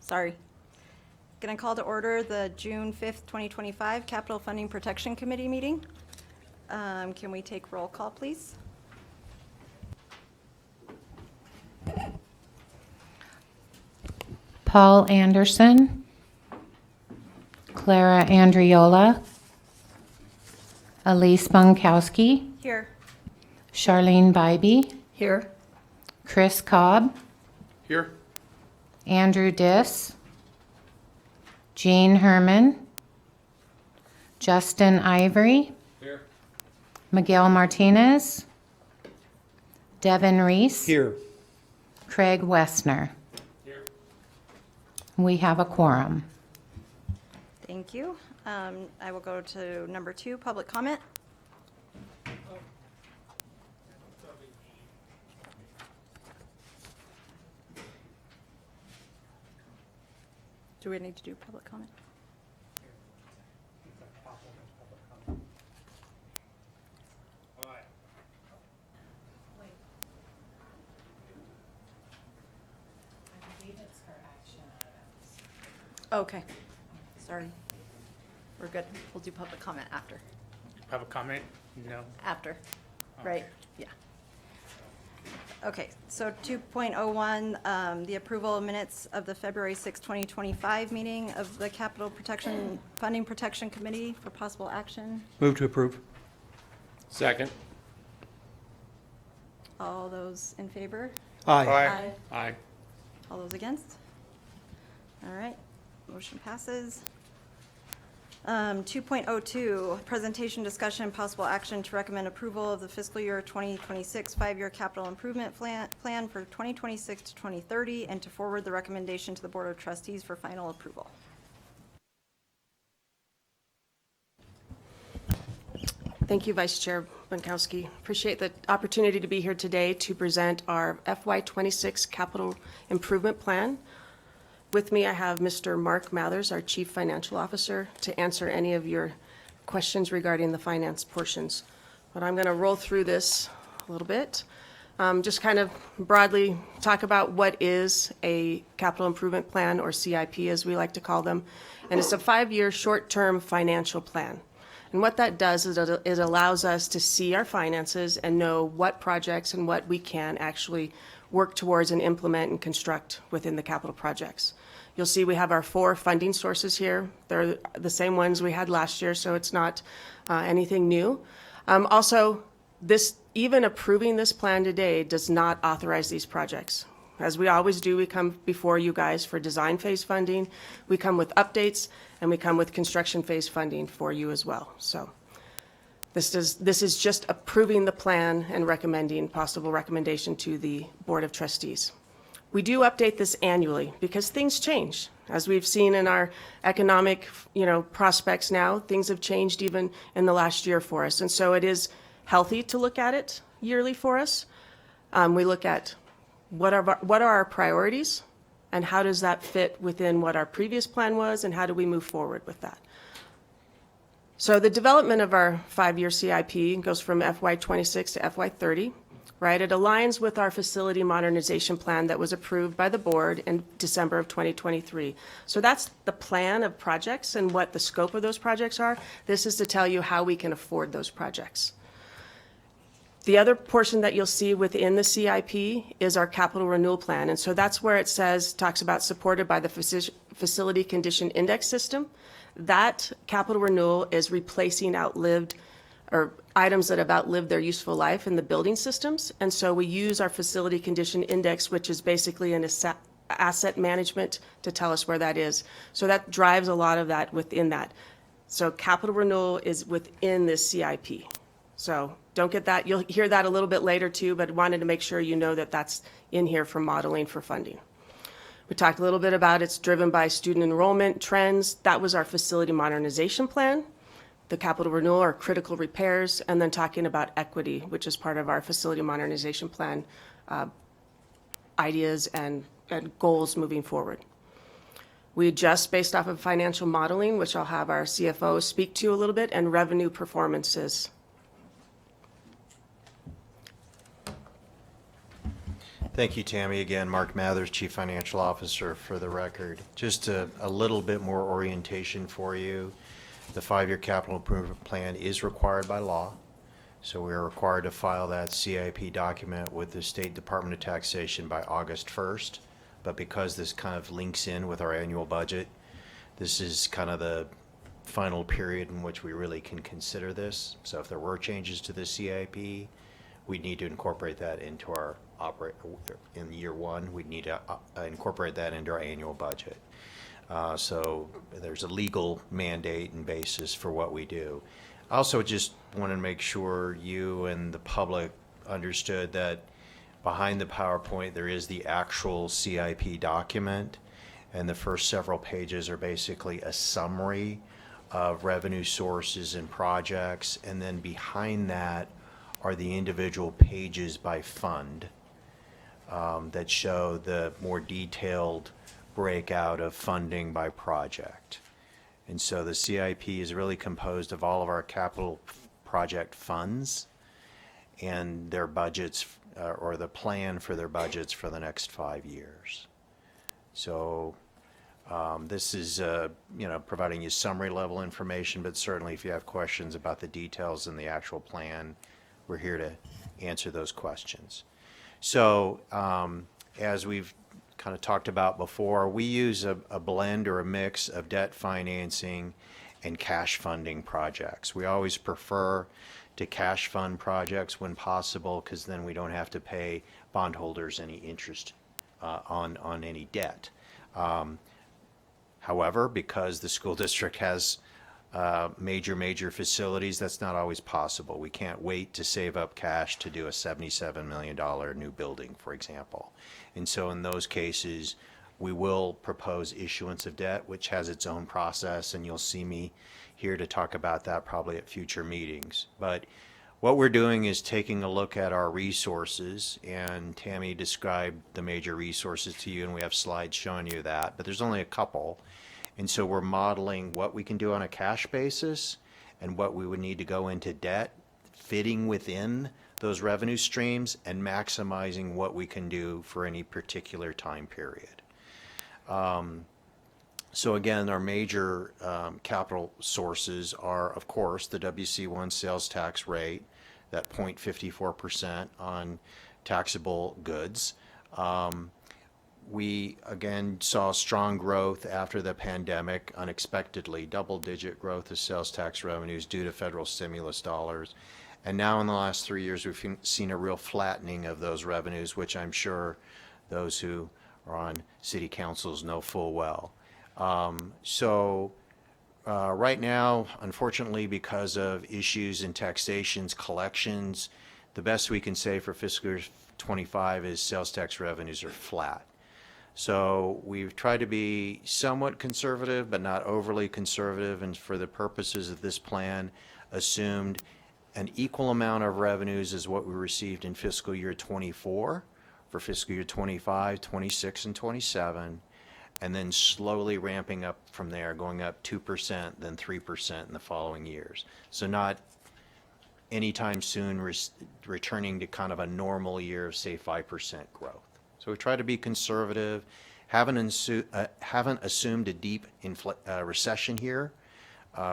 Sorry. Going to call to order the June 5th, 2025 Capital Funding Protection Committee meeting. Can we take roll call, please? Paul Anderson, Clara Andriola, Elise Bunkowski, Here. Charlene Bybee, Here. Chris Cobb, Here. Andrew Diss, Jean Herman, Justin Ivory, Here. Miguel Martinez, Devin Reese, Here. Craig Westner. Here. We have a quorum. Thank you. I will go to number 2, public comment. Do we need to do public comment? Okay. Sorry. We're good. We'll do public comment after. Public comment? No. After. Right, yeah. Okay, so 2.01, the approval of minutes of the February 6, 2025 meeting of the Capital Protection, Funding Protection Committee for possible action. Move to approve. Second. All those in favor? Aye. Aye. All those against? All right, motion passes. 2.02, presentation, discussion, and possible action to recommend approval of the fiscal year 2026 5-year capital improvement plan for 2026 to 2030, and to forward the recommendation to the Board of Trustees for final approval. Thank you, Vice Chair Bunkowski. Appreciate the opportunity to be here today to present our FY26 Capital Improvement Plan. With me, I have Mr. Mark Mathers, our Chief Financial Officer, to answer any of your questions regarding the finance portions. But I'm going to roll through this a little bit. Just kind of broadly talk about what is a capital improvement plan, or CIP as we like to call them. And it's a 5-year short-term financial plan. And what that does is it allows us to see our finances and know what projects and what we can actually work towards and implement and construct within the capital projects. You'll see we have our 4 funding sources here. They're the same ones we had last year, so it's not anything new. Also, even approving this plan today does not authorize these projects. As we always do, we come before you guys for design phase funding, we come with updates, and we come with construction phase funding for you as well. So this is just approving the plan and recommending possible recommendation to the Board of Trustees. We do update this annually because things change. As we've seen in our economic, prospects now, things have changed even in the last year for us. And so it is healthy to look at it yearly for us. We look at what are our priorities and how does that fit within what our previous plan was and how do we move forward with that. So the development of our 5-year CIP goes from FY26 to FY30, right? It aligns with our facility modernization plan that was approved by the board in December of 2023. So that's the plan of projects and what the scope of those projects are. This is to tell you how we can afford those projects. The other portion that you'll see within the CIP is our capital renewal plan. And so that's where it talks about supported by the facility condition index system. That capital renewal is replacing items that have outlived their useful life in the building systems. And so we use our facility condition index, which is basically an asset management to tell us where that is. So that drives a lot of that within that. So capital renewal is within this CIP. So don't get that. You'll hear that a little bit later too, but wanted to make sure you know that that's in here for modeling for funding. We talked a little bit about it's driven by student enrollment trends. That was our facility modernization plan. The capital renewal or critical repairs, and then talking about equity, which is part of our facility modernization plan ideas and goals moving forward. We adjust based off of financial modeling, which I'll have our CFO speak to a little bit, and revenue performances. Thank you, Tammy. Again, Mark Mathers, Chief Financial Officer, for the record. Just a little bit more orientation for you. The 5-year capital improvement plan is required by law. So we are required to file that CIP document with the State Department of Taxation by August 1st. But because this kind of links in with our annual budget, this is kind of the final period in which we really can consider this. So if there were changes to the CIP, we'd need to incorporate that into our in year one. We'd need to incorporate that into our annual budget. So there's a legal mandate and basis for what we do. I also just want to make sure you and the public understood that behind the PowerPoint there is the actual CIP document, and the first several pages are basically a summary of revenue sources and projects, and then behind that are the individual pages by fund that show the more detailed breakout of funding by project. And so the CIP is really composed of all of our capital project funds and their budgets, or the plan for their budgets for the next 5 years. So this is, providing you summary level information, but certainly if you have questions about the details in the actual plan, we're here to answer those questions. So as we've kind of talked about before, we use a blend or a mix of debt financing and cash funding projects. We always prefer to cash fund projects when possible, because then we don't have to pay bondholders any interest on any debt. However, because the school district has major facilities, that's not always possible. We can't wait to save up cash to do a $77 million new building, for example. And so in those cases, we will propose issuance of debt, which has its own process, and you'll see me here to talk about that probably at future meetings. But what we're doing is taking a look at our resources, and Tammy described the major resources to you, and we have slides showing you that, but there's only a couple. And so we're modeling what we can do on a cash basis and what we would need to go into debt, fitting within those revenue streams and maximizing what we can do for any particular time period. So again, our major capital sources are, of course, the WC1 sales tax rate, that 0.54% on taxable goods. We, again, saw strong growth after the pandemic, unexpectedly, double-digit growth of sales tax revenues due to federal stimulus dollars. And now in the last 3 years, we've seen a real flattening of those revenues, which I'm sure those who are on city councils know full well. Right now, unfortunately, because of issues in taxations, collections, the best we can say for fiscal year 25 is sales tax revenues are flat. So we've tried to be somewhat conservative, but not overly conservative, and for the purposes of this plan, assumed an equal amount of revenues as what we received in fiscal year 24 for fiscal year 25, 26, and 27, and then slowly ramping up from there, going up 2%, then 3% in the following years. So not anytime soon returning to kind of a normal year of, say, 5% growth. So we try to be conservative, haven't assumed a deep recession here.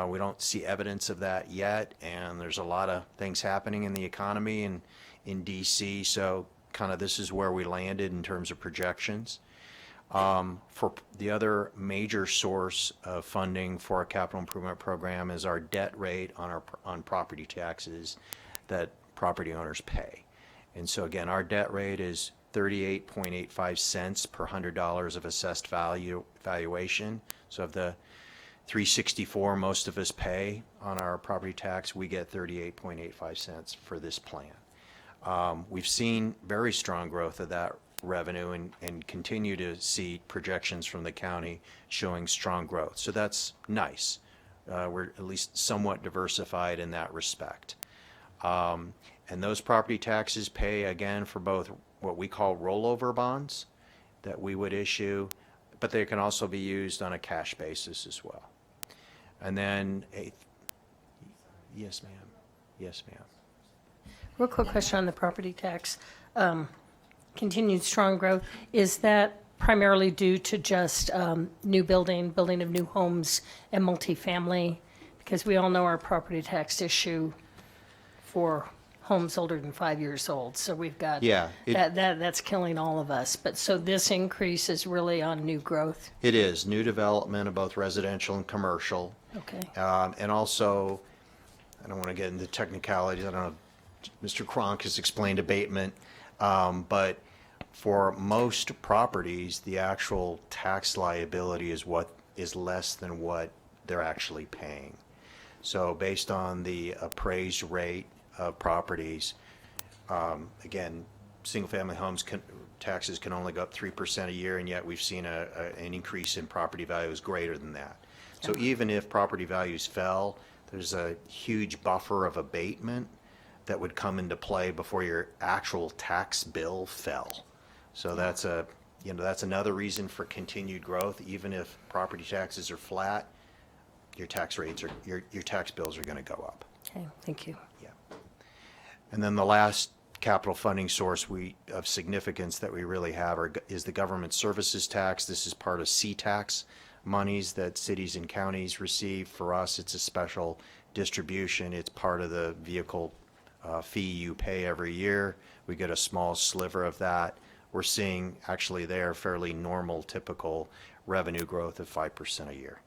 We don't see evidence of that yet, and there's a lot of things happening in the economy and in DC, so kind of this is where we landed in terms of projections. For the other major source of funding for our capital improvement program is our debt rate on property taxes that property owners pay. And so again, our debt rate is 38.85 cents per $100 of assessed valuation. So of the $3.64 most of us pay on our property tax, we get 38.85 cents for this plan. We've seen very strong growth of that revenue and continue to see projections from the county showing strong growth. So that's nice. We're at least somewhat diversified in that respect. And those property taxes pay, again, for both what we call rollover bonds that we would issue, but they can also be used on a cash basis as well. And then, yes, ma'am. Yes, ma'am. Real quick question on the property tax. continued strong growth, is that primarily due to just new building of new homes and multifamily? Because we all know our property tax issue for homes older than 5 years old. So we've got, Yeah, that's killing all of us. But so this increase is really on new growth? It is new development of both residential and commercial. Okay. And also, I don't want to get into technicalities. I don't know, Mr. Cronk has explained abatement, but for most properties, the actual tax liability is less than what they're actually paying. So based on the appraised rate of properties, again, single-family homes taxes can only go up 3% a year, and yet we've seen an increase in property values greater than that. So even if property values fell, there's a huge buffer of abatement that would come into play before your actual tax bill fell. So that's another reason for continued growth. Even if property taxes are flat, your tax bills are going to go up. Okay, thank you. Yeah. And then the last capital funding source of significance that we really have is the government services tax. This is part of C-tax monies that cities and counties receive. For us, it's a special distribution. It's part of the vehicle fee you pay every year. We get a small sliver of that. We're seeing actually there fairly normal, typical revenue growth of 5% a year.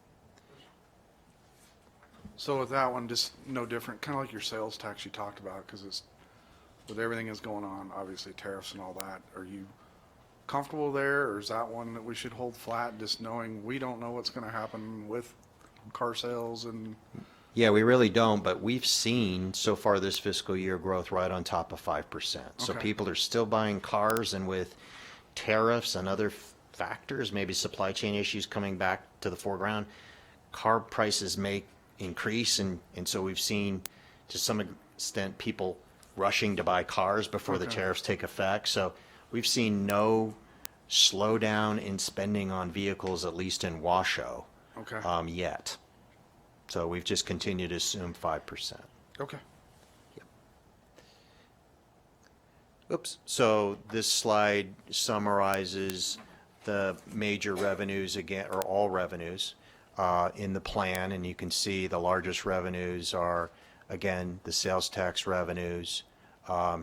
So with that one, just no different, kind of like your sales tax you talked about, because it's, with everything that's going on, obviously tariffs and all that, are you comfortable there, or is that one that we should hold flat, just knowing we don't know what's going to happen with car sales and? Yeah, we really don't, but we've seen so far this fiscal year growth right on top of 5%. So Okay. people are still buying cars, and with tariffs and other factors, maybe supply chain issues coming back to the foreground, car prices may increase, and so we've seen to some extent people rushing to buy cars before the Okay. tariffs take effect. So we've seen no slowdown in spending on vehicles, at least in Washoe, Okay. yet. So we've just continued to assume 5%. Okay. Oops. So this slide summarizes the major revenues again, or all revenues in the plan, and you can see the largest revenues are, again, the sales tax revenues,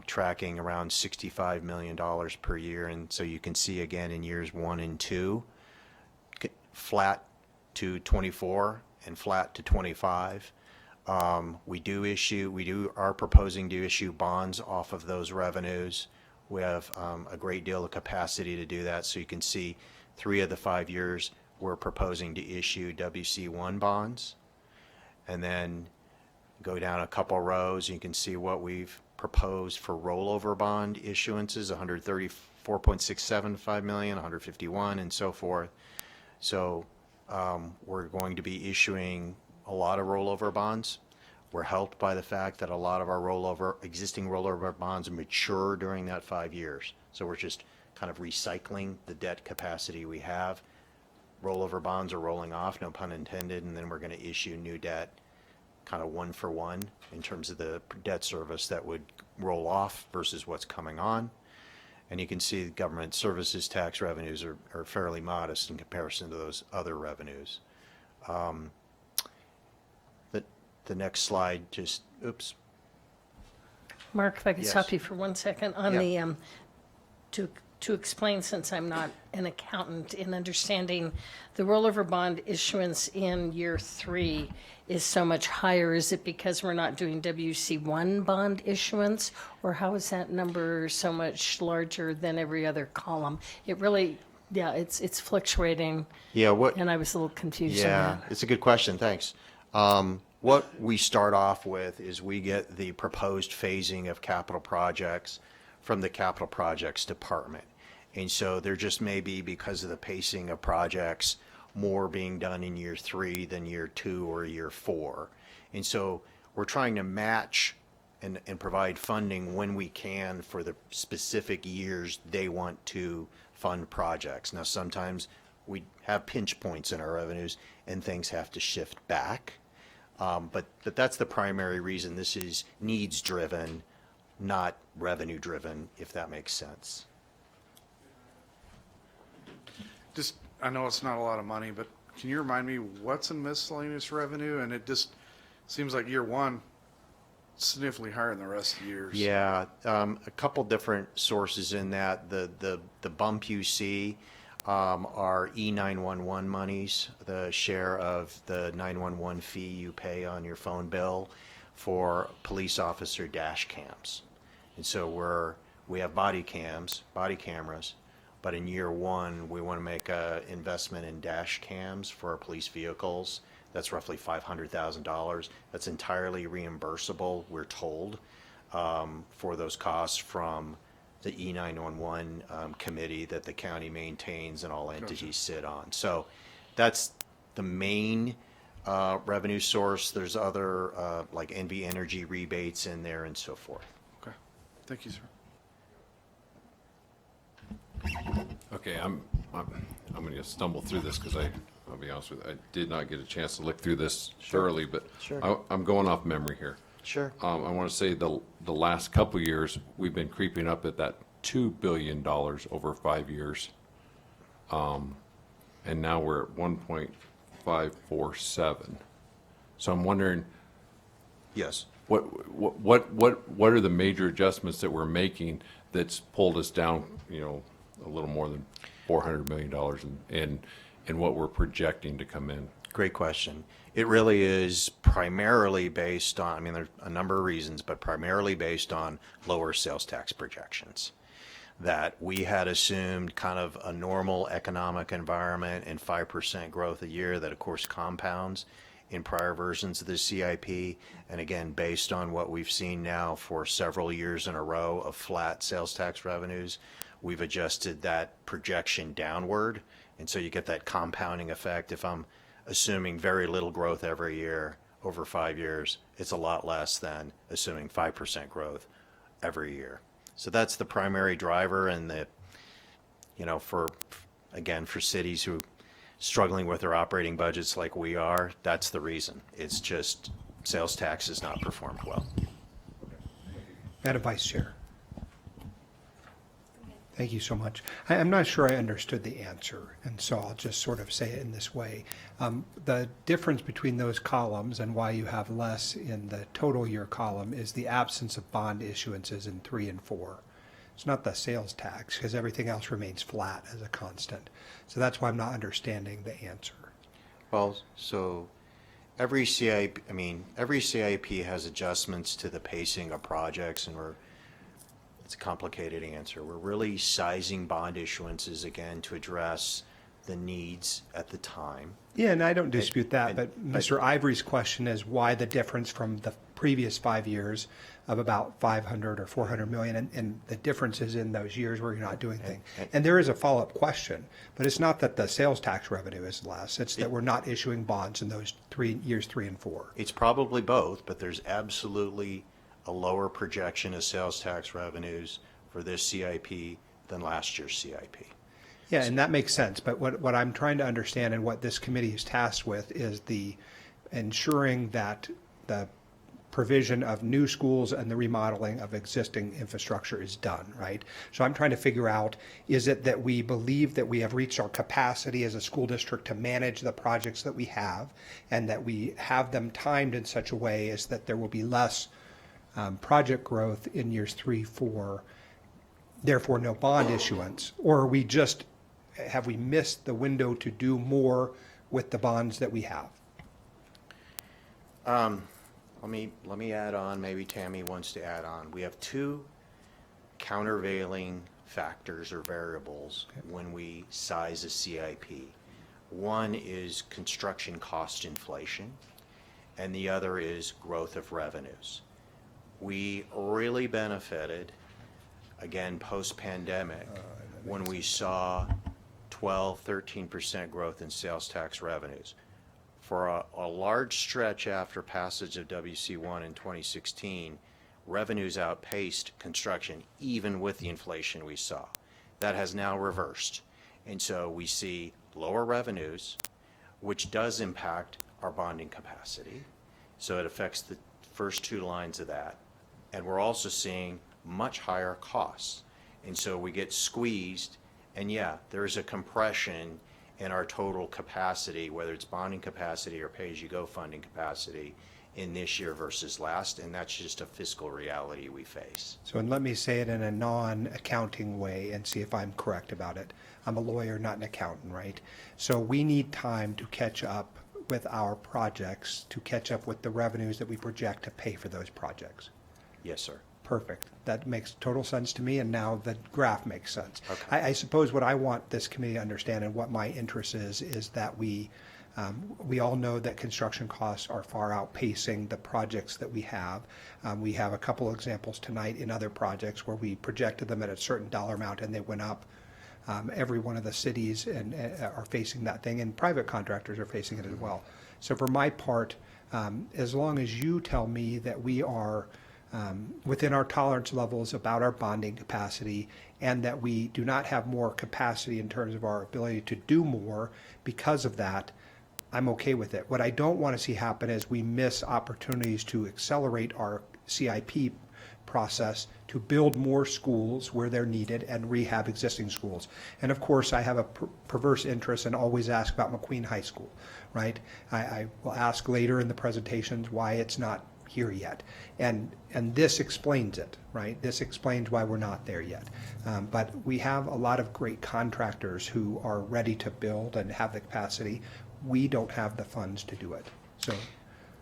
tracking around $65 million per year. And so you can see again in years 1 and 2, flat to 24 and flat to 25. We are proposing to issue bonds off of those revenues. We have a great deal of capacity to do that. So you can see 3 of the 5 years we're proposing to issue WC1 bonds. And then go down a couple rows, you can see what we've proposed for rollover bond issuances, 134.675 million, 151, and so forth. So we're going to be issuing a lot of rollover bonds. We're helped by the fact that a lot of our existing rollover bonds mature during that 5 years. So we're just kind of recycling the debt capacity we have. Rollover bonds are rolling off, no pun intended, and then we're going to issue new debt kind of one for one in terms of the debt service that would roll off versus what's coming on. And you can see the government services tax revenues are fairly modest in comparison to those other revenues. The next slide just, oops. Mark, if I could Yes. stop you for 1 second on Yeah. the, to explain, since I'm not an accountant, in understanding the rollover bond issuance in year 3 is so much higher. Is it because we're not doing WC1 bond issuance? Or how is that number so much larger than every other column? It really, yeah, it's fluctuating, Yeah, and I was a little confused on yeah, that. it's a good question, thanks. What we start off with is we get the proposed phasing of capital projects from the capital projects department. And so there just may be, because of the pacing of projects, more being done in year 3 than year 2 or year 4. And so we're trying to match and provide funding when we can for the specific years they want to fund projects. Now, sometimes we have pinch points in our revenues and things have to shift back. But that's the primary reason. This is needs driven, not revenue driven, if that makes sense. Just, I know it's not a lot of money, but can you remind me what's in miscellaneous revenue? And it just seems like year one significantly higher than the rest of the years. Yeah, a couple different sources in that. The bump you see are E911 monies, the share of the 911 fee you pay on your phone bill for police officer dash cams. And so we have body cameras, but in year one, we want to make a investment in dash cams for our police vehicles. That's roughly $500,000. That's entirely reimbursable, we're told, for those costs from the E911 committee that the county maintains and all entities sit on. So that's the main revenue source. There's other like NV Energy rebates in there and so forth. Okay. Thank you, sir. Okay, I'm going to stumble through this because I'll be honest with you, I did not get a chance to look through this thoroughly, but Sure. I'm going off memory here. Sure. I want to say the last couple of years, we've been creeping up at that $2 billion over 5 years. And now we're at 1.547. So I'm wondering, Yes. what are the major adjustments that we're making that's pulled us down, a little more than $400 million in what we're projecting to come in? Great question. It really is primarily based on, I mean, there's a number of reasons, but primarily based on lower sales tax projections. That we had assumed kind of a normal economic environment and 5% growth a year that of course compounds in prior versions of the CIP. And again, based on what we've seen now for several years in a row of flat sales tax revenues, we've adjusted that projection downward. And so you get that compounding effect. If I'm assuming very little growth every year over 5 years, it's a lot less than assuming 5% growth every year. So that's the primary driver, and for cities who are struggling with their operating budgets like we are, that's the reason. It's just sales tax has not performed well. Madam Vice Chair. Thank you so much. I'm not sure I understood the answer, and so I'll just sort of say it in this way. The difference between those columns and why you have less in the total year column is the absence of bond issuances in 3 and 4. It's not the sales tax, because everything else remains flat as a constant. So that's why I'm not understanding the answer. Well, so every CIP has adjustments to the pacing of projects, and it's a complicated answer. We're really sizing bond issuances again to address the needs at the time. Yeah, and I don't dispute that, but Mr. Ivory's question is why the difference from the previous 5 years of about 500 or 400 million, and the differences in those years where you're not doing things. And there is a follow-up question, but it's not that the sales tax revenue is less, it's that we're not issuing bonds in those years 3 and 4. It's probably both, but there's absolutely a lower projection of sales tax revenues for this CIP than last year's CIP. Yeah, and that makes sense, but what I'm trying to understand and what this committee is tasked with is the ensuring that the provision of new schools and the remodeling of existing infrastructure is done, right? So I'm trying to figure out, is it that we believe that we have reached our capacity as a school district to manage the projects that we have, and that we have them timed in such a way as that there will be less project growth in years 3, 4, therefore no bond issuance? Or are we have we missed the window to do more with the bonds that we have? Let me add on, maybe Tammy wants to add on. We have two countervailing factors or variables when we size a CIP. One is construction cost inflation, and the other is growth of revenues. We really benefited, again, post-pandemic, when we saw 12, 13% growth in sales tax revenues. For a large stretch after passage of WC1 in 2016, revenues outpaced construction, even with the inflation we saw. That has now reversed. And so we see lower revenues, which does impact our bonding capacity. So it affects the first two lines of that. And we're also seeing much higher costs. And so we get squeezed, and yeah, there's a compression in our total capacity, whether it's bonding capacity or pay-as-you-go funding capacity in this year versus last, and that's just a fiscal reality we face. So, and let me say it in a non-accounting way and see if I'm correct about it. I'm a lawyer, not an accountant, right? So we need time to catch up with our projects, to catch up with the revenues that we project to pay for those projects. Yes, sir. Perfect. That makes total sense to me, and now the graph makes sense. Okay. I suppose what I want this committee to understand and what my interest is that we all know that construction costs are far outpacing the projects that we have. We have a couple examples tonight in other projects where we projected them at a certain dollar amount and they went up. Every one of the cities are facing that thing, and private contractors are facing it as well. So for my part, as long as you tell me that we are within our tolerance levels about our bonding capacity and that we do not have more capacity in terms of our ability to do more because of that, I'm okay with it. What I don't want to see happen is we miss opportunities to accelerate our CIP process to build more schools where they're needed and rehab existing schools. And of course, I have a perverse interest and always ask about McQueen High School, right? I will ask later in the presentations why it's not here yet. And this explains it, right? This explains why we're not there yet. But we have a lot of great contractors who are ready to build and have the capacity. We don't have the funds to do it. So,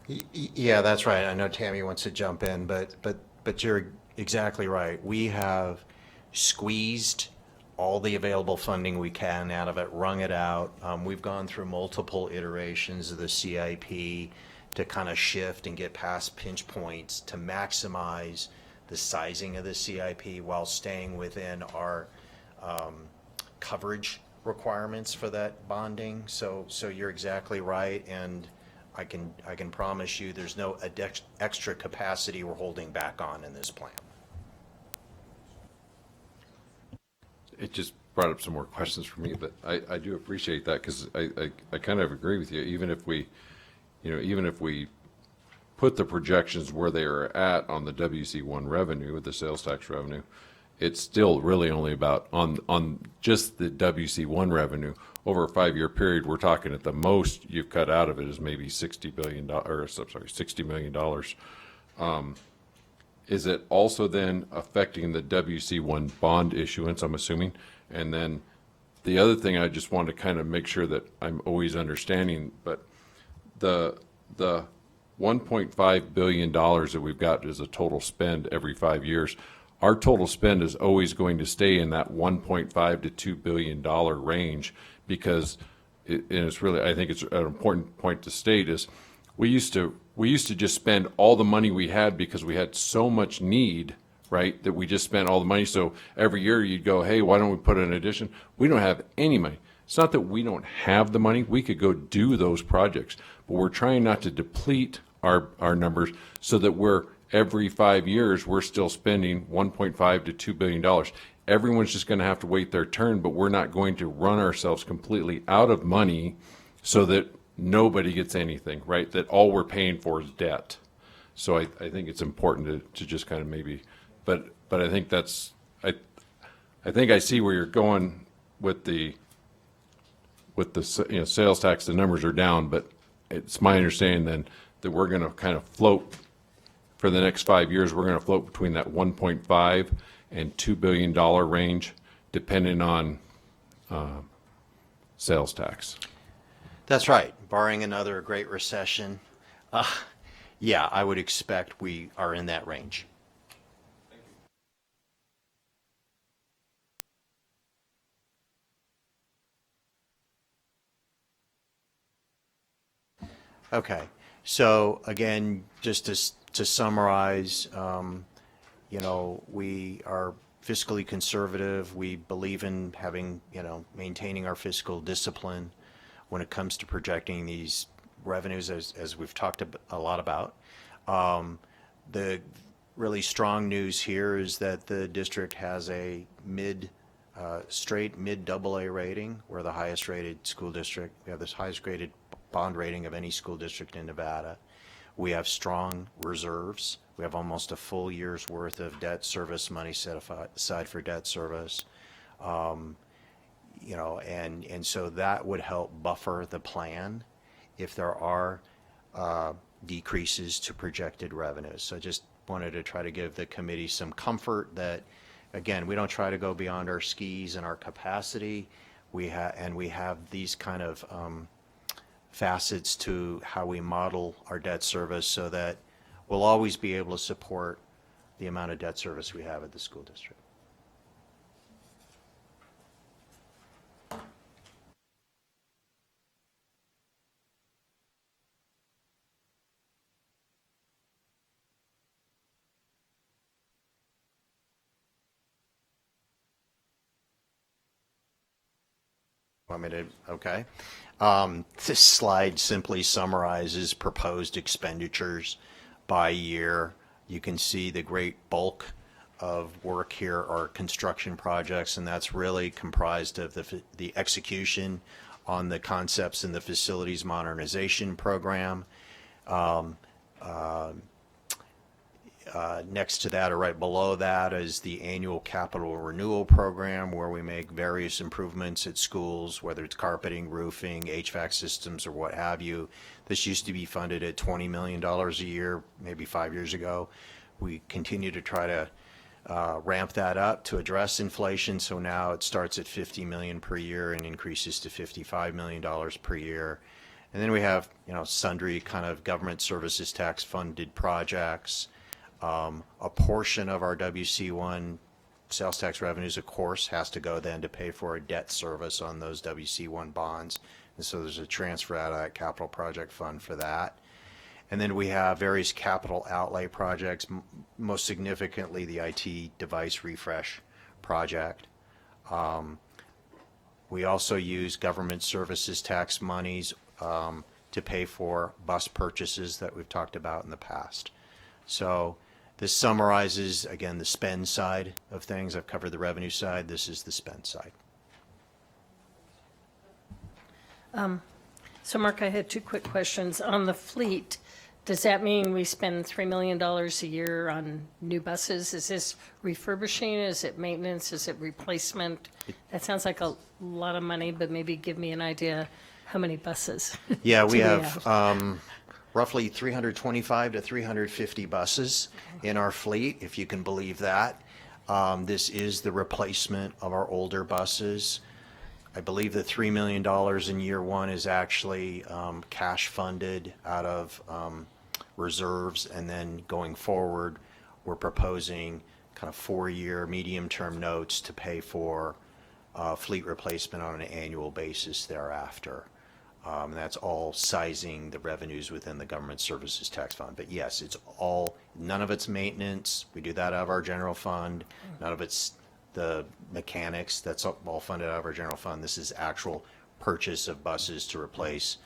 Yeah, that's right. I know Tammy wants to jump in, but you're exactly right. We have squeezed all the available funding we can out of it, wrung it out. We've gone through multiple iterations of the CIP to kind of shift and get past pinch points to maximize the sizing of the CIP while staying within our coverage requirements for that bonding. So you're exactly right, and I can promise you there's no extra capacity we're holding back on in this plan. It just brought up some more questions for me, but I do appreciate that because I kind of agree with you. Even if we put the projections where they are at on the WC1 revenue, the sales tax revenue, it's still really only about on just the WC1 revenue over a 5-year period. We're talking at the most you've cut out of it is maybe $60 million. Is it also then affecting the WC1 bond issuance, I'm assuming? And then the other thing I just want to kind of make sure that I'm always understanding, but the $1.5 billion that we've got is a total spend every 5 years. Our total spend is always going to stay in that $1.5 to $2 billion range because, and it's really, I think it's an important point to state is we used to just spend all the money we had because we had so much need, right, that we just spent all the money. So every year you'd go, hey, why don't we put an addition? We don't have any money. It's not that we don't have the money. We could go do those projects, but we're trying not to deplete our numbers so that we're every 5 years we're still spending $1.5 to $2 billion. Everyone's just going to have to wait their turn, but we're not going to run ourselves completely out of money so that nobody gets anything, right? That all we're paying for is debt. So I think it's important to just kind of maybe, but I think that's, I think I see where you're going with the sales tax. The numbers are down, but it's my understanding then that we're going to kind of float for the next 5 years. We're going to float between that 1.5 and $2 billion range, depending on sales tax. That's right. Barring another great recession, yeah, I would expect we are in that range. Okay, so again, just to summarize, we are fiscally conservative. We believe in having, maintaining our fiscal discipline when it comes to projecting these revenues, as we've talked a lot about. The really strong news here is that the district has a straight mid AA rating. We're the highest rated school district. We have the highest rated bond rating of any school district in Nevada. We have strong reserves. We have almost a full year's worth of debt service money set aside for debt service. you know, and so that would help buffer the plan if there are decreases to projected revenues. So just wanted to try to give the committee some comfort that, again, we don't try to go beyond our skis and our capacity. We have these kind of facets to how we model our debt service so that we'll always be able to support the amount of debt service we have at the school district. Want me to, okay. This slide simply summarizes proposed expenditures by year. You can see the great bulk of work here are construction projects, and that's really comprised of the execution on the concepts in the facilities modernization program. Next to that or right below that is the annual capital renewal program where we make various improvements at schools, whether it's carpeting, roofing, HVAC systems, or what have you. This used to be funded at $20 million a year, maybe 5 years ago. We continue to try to ramp that up to address inflation, so now it starts at $50 million per year and increases to $55 million per year. And then we have, you know, sundry kind of government services tax funded projects. A portion of our WC1 sales tax revenues, of course, has to go then to pay for a debt service on those WC1 bonds. And so there's a transfer out of that capital project fund for that. And then we have various capital outlay projects, most significantly the IT device refresh project. We also use government services tax monies to pay for bus purchases that we've talked about in the past. So this summarizes, again, the spend side of things. I've covered the revenue side. This is the spend side. So Mark, I had two quick questions. On the fleet, does that mean we spend $3 million a year on new buses? Is this refurbishing? Is it maintenance? Is it replacement? That sounds like a lot of money, but maybe give me an idea how many buses. Yeah, we do have roughly 325 to 350 buses in our fleet, if you can believe that. This is the replacement of our older buses. I believe the $3 million in year one is actually cash funded out of reserves, and then going forward, we're proposing kind of 4-year medium-term notes to pay for fleet replacement on an annual basis thereafter. And that's all sizing the revenues within the government services tax fund. But yes, it's all, none of it's maintenance. We do that out of our general fund. None of it's the mechanics. That's all funded out of our general fund. This is actual purchase of buses to replace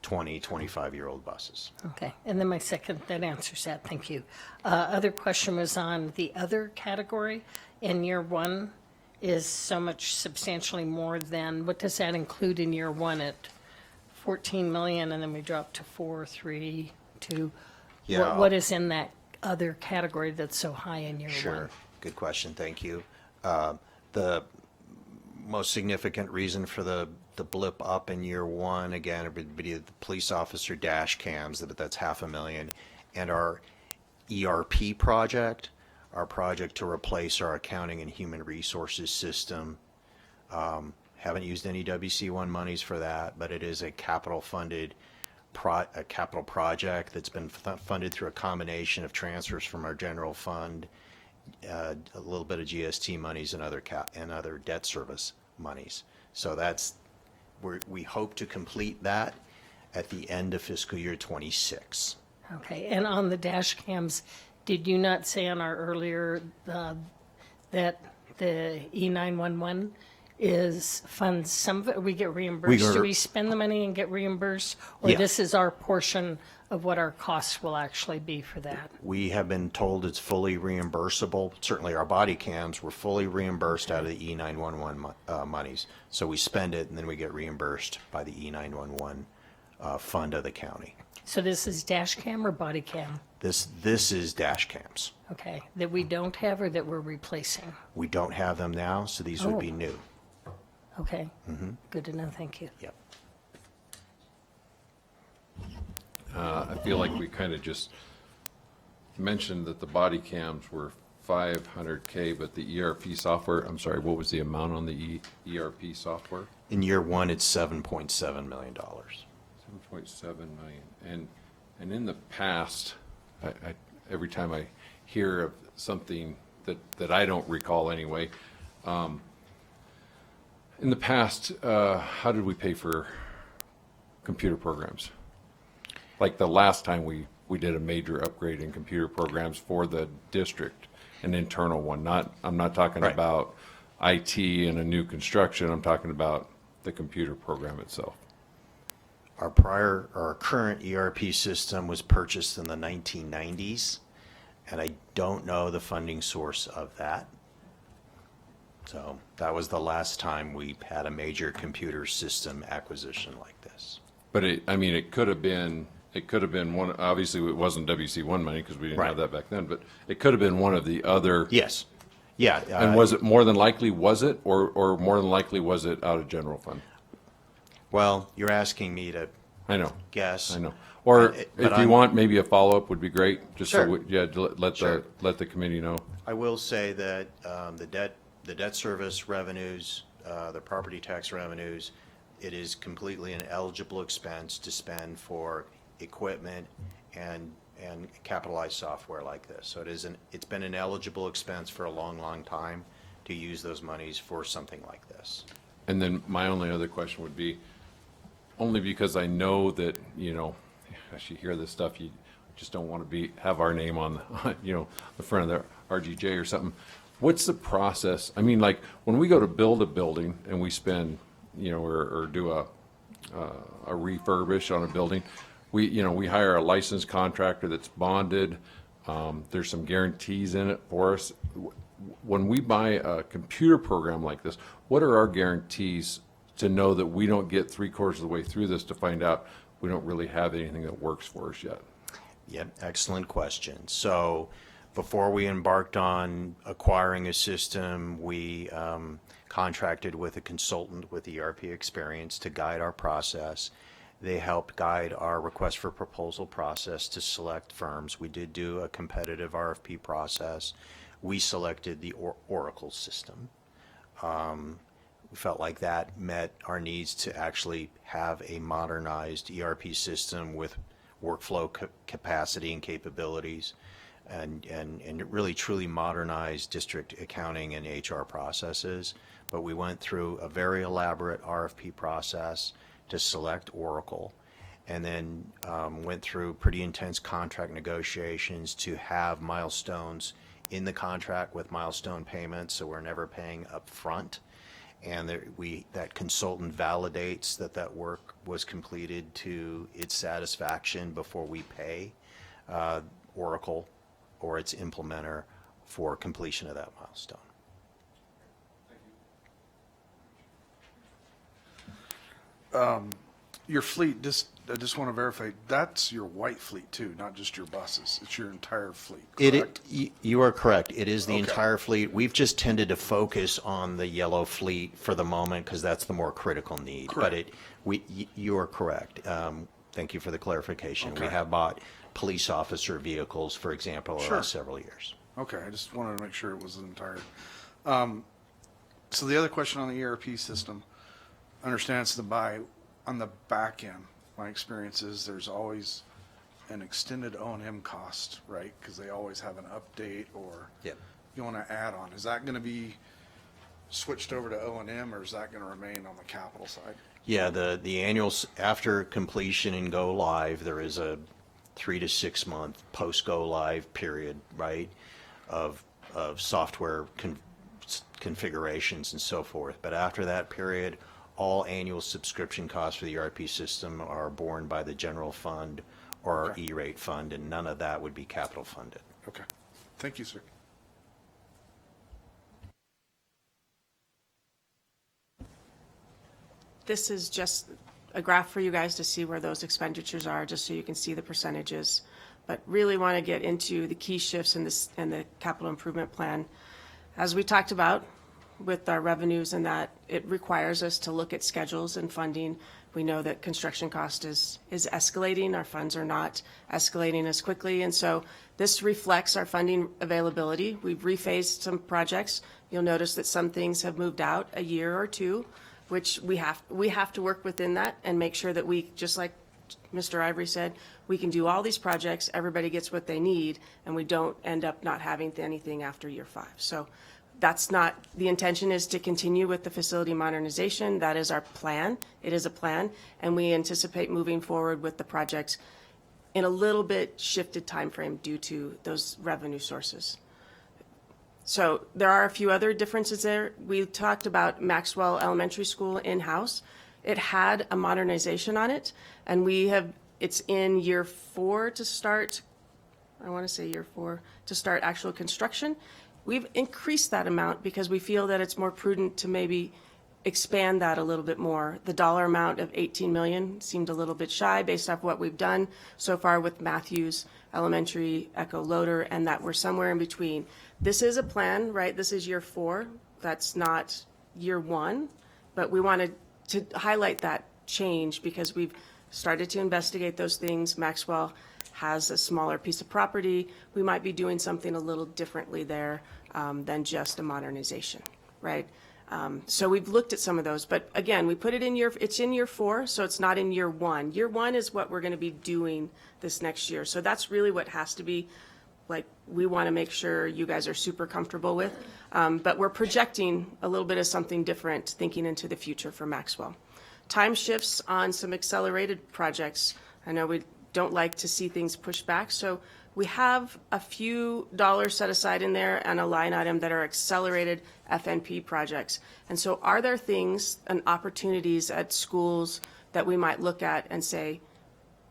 20, 25-year-old buses. Okay, and then my second, that answers that, thank you. Other question was on the other category. In year one is so much substantially more than, what does that include in year one at 14 million, and then we drop to 4, 3, 2? Yeah. What is in that other category that's so high in year one? Sure. Good question. Thank you. The most significant reason for the blip up in year one, again, would be the police officer dash cams, but that's $500,000, and our ERP project, our project to replace our accounting and human resources system. Haven't used any WC1 monies for that, but it is a capital funded capital project that's been funded through a combination of transfers from our general fund, a little bit of GST monies, and other debt service monies. So that's, we hope to complete that at the end of fiscal year 26. Okay, and on the dash cams, did you not say on our earlier that the E911 is funds some of it, we get reimbursed? Do we spend the money and get reimbursed? Or Yeah. this is our portion of what our costs will actually be for that? We have been told it's fully reimbursable. Certainly our body cams were fully reimbursed out of the E911 monies. So we spend it and then we get reimbursed by the E911 fund of the county. So this is dash cam or body cam? This is dash cams. Okay, that we don't have or that we're replacing? We don't have them now, so these would be Oh. new. Okay. Good to know, thank you. Yep. I feel like we kind of just mentioned that the body cams were 500K, but the ERP software, I'm sorry, what was the amount on the ERP software? In year one, it's $7.7 million. 7.7 million. And in the past, every time I hear of something that I don't recall anyway, in the past, how did we pay for computer programs? Like the last time we did a major upgrade in computer programs for the district, an internal one. I'm not talking Right. about IT and a new construction. I'm talking about the computer program itself. Our current ERP system was purchased in the 1990s, and I don't know the funding source of that. So that was the last time we had a major computer system acquisition like this. But it could have been one, obviously it wasn't WC1 money because we didn't have Right. that back then, but it could have been one of the other. Yes. Yeah. And was it more than likely, or more than likely was it out of general fund? Well, you're asking me to I know. guess. I know. Or But if you I'm- want, maybe a follow-up would be great, just Sure. so, let Sure. the committee know. I will say that the debt service revenues, the property tax revenues, it is completely an eligible expense to spend for equipment and capitalized software like this. So it's been an eligible expense for a long, long time to use those monies for something like this. And then my only other question would be, only because I know that, as you hear this stuff, you just don't want to have our name on, the front of the RGJ or something. What's the process? I mean, like, when we go to build a building and we spend, or do a refurbish on a building, we hire a licensed contractor that's bonded. There's some guarantees in it for us. When we buy a computer program like this, what are our guarantees to know that we don't get 3/4 of the way through this to find out we don't really have anything that works for us yet? Yep, excellent question. So before we embarked on acquiring a system, we contracted with a consultant with ERP experience to guide our process. They helped guide our request for proposal process to select firms. We did do a competitive RFP process. We selected the Oracle system. We felt like that met our needs to actually have a modernized ERP system with workflow capacity and capabilities, and really truly modernized district accounting and HR processes. But we went through a very elaborate RFP process to select Oracle, and then went through pretty intense contract negotiations to have milestones in the contract with milestone payments, so we're never paying up front. And that consultant validates that work was completed to its satisfaction before we pay Oracle or its implementer for completion of that milestone. Your fleet, I just want to verify, that's your white fleet too, not just your buses. It's your entire fleet, correct? You are correct. It is the Okay. entire fleet. We've just tended to focus on the yellow fleet for the moment because that's the more critical need. Correct. But you are correct. Thank you for the clarification. We Okay. have bought police officer vehicles, for example, over the Sure. last several years. Okay, I just wanted to make sure it was the entire. So the other question on the ERP system, I understand it's on the back end. My experience is there's always an extended O&M cost, right? Because they always have an update or Yep. you want to add on. Is that going to be switched over to O&M or is that going to remain on the capital side? Yeah, the annuals after completion and go live, there is a 3 to 6 month post go live period, right, of software configurations and so forth. But after that period, all annual subscription costs for the ERP system are borne by the general fund or our Okay. E-rate fund, and none of that would be capital funded. Okay, thank you, sir. This is just a graph for you guys to see where those expenditures are, just so you can see the percentages. But really want to get into the key shifts in the capital improvement plan. As we talked about, with our revenues in that it requires us to look at schedules and funding. We know that construction cost is escalating. Our funds are not escalating as quickly. And so this reflects our funding availability. We've rephased some projects. You'll notice that some things have moved out a year or two, which we have to work within that and make sure that we, just like Mr. Ivory said, we can do all these projects, everybody gets what they need, and we don't end up not having anything after year 5. So that's not, the intention is to continue with the facility modernization. That is our plan. It is a plan, and we anticipate moving forward with the projects in a little bit shifted time frame due to those revenue sources. So there are a few other differences there. We talked about Maxwell Elementary School in-house. It had a modernization on it, and it's in year 4 to start, I want to say year 4, to start actual construction. We've increased that amount because we feel that it's more prudent to maybe expand that a little bit more. The dollar amount of 18 million seemed a little bit shy based off what we've done so far with Matthews Elementary, Echo Loader, and that we're somewhere in between. This is a plan, right? This is year 4. That's not year 1, but we wanted to highlight that change because we've started to investigate those things. Maxwell has a smaller piece of property. We might be doing something a little differently there than just a modernization, right? So we've looked at some of those, but again, we put it in it's in year 4, so it's not in year 1. Year 1 is what we're going to be doing this next year. So that's really what has to be, like, we want to make sure you guys are super comfortable with. But we're projecting a little bit of something different, thinking into the future for Maxwell. Time shifts on some accelerated projects. I know we don't like to see things pushed back, so we have a few dollars set aside in there and a line item that are accelerated FNP projects. And so are there things and opportunities at schools that we might look at and say,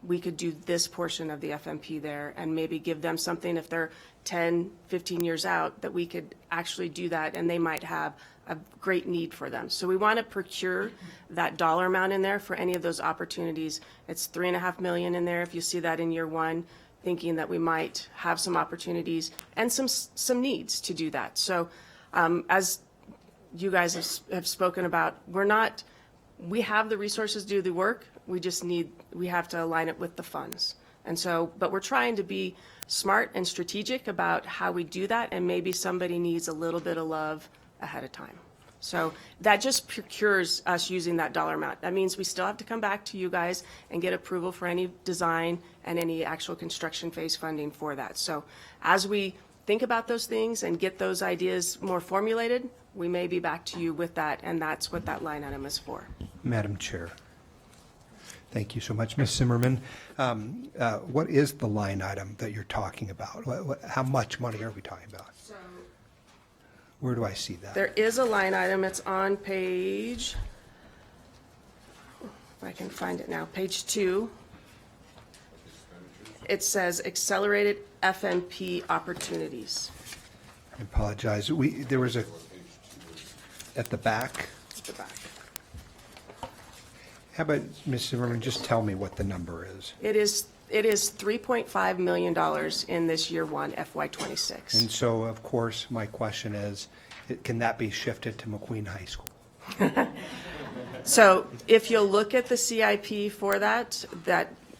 we could do this portion of the FMP there and maybe give them something if they're 10, 15 years out, that we could actually do that and they might have a great need for them. So we want to procure that dollar amount in there for any of those opportunities. It's $3.5 million in there if you see that in year 1, thinking that we might have some opportunities and some needs to do that. So as you guys have spoken about, we have the resources to do the work. We have to align it with the funds. And so, but we're trying to be smart and strategic about how we do that, and maybe somebody needs a little bit of love ahead of time. So that just procures us using that dollar amount. That means we still have to come back to you guys and get approval for any design and any actual construction phase funding for that. So as we think about those things and get those ideas more formulated, we may be back to you with that, and that's what that line item is for. Madam Chair. Thank you so much, Ms. Zimmerman. What is the line item that you're talking about? How much money are we talking about? Where do I see that? There is a line item. It's on page, if I can find it now, page 2. It says accelerated FNP opportunities. I apologize. There was at the back. It's the back. How about, Ms. Zimmerman, just tell me what the number is? It is $3.5 million in this year 1, FY26. And so, of course, my question is, can that be shifted to McQueen High School? So if you'll look at the CIP for that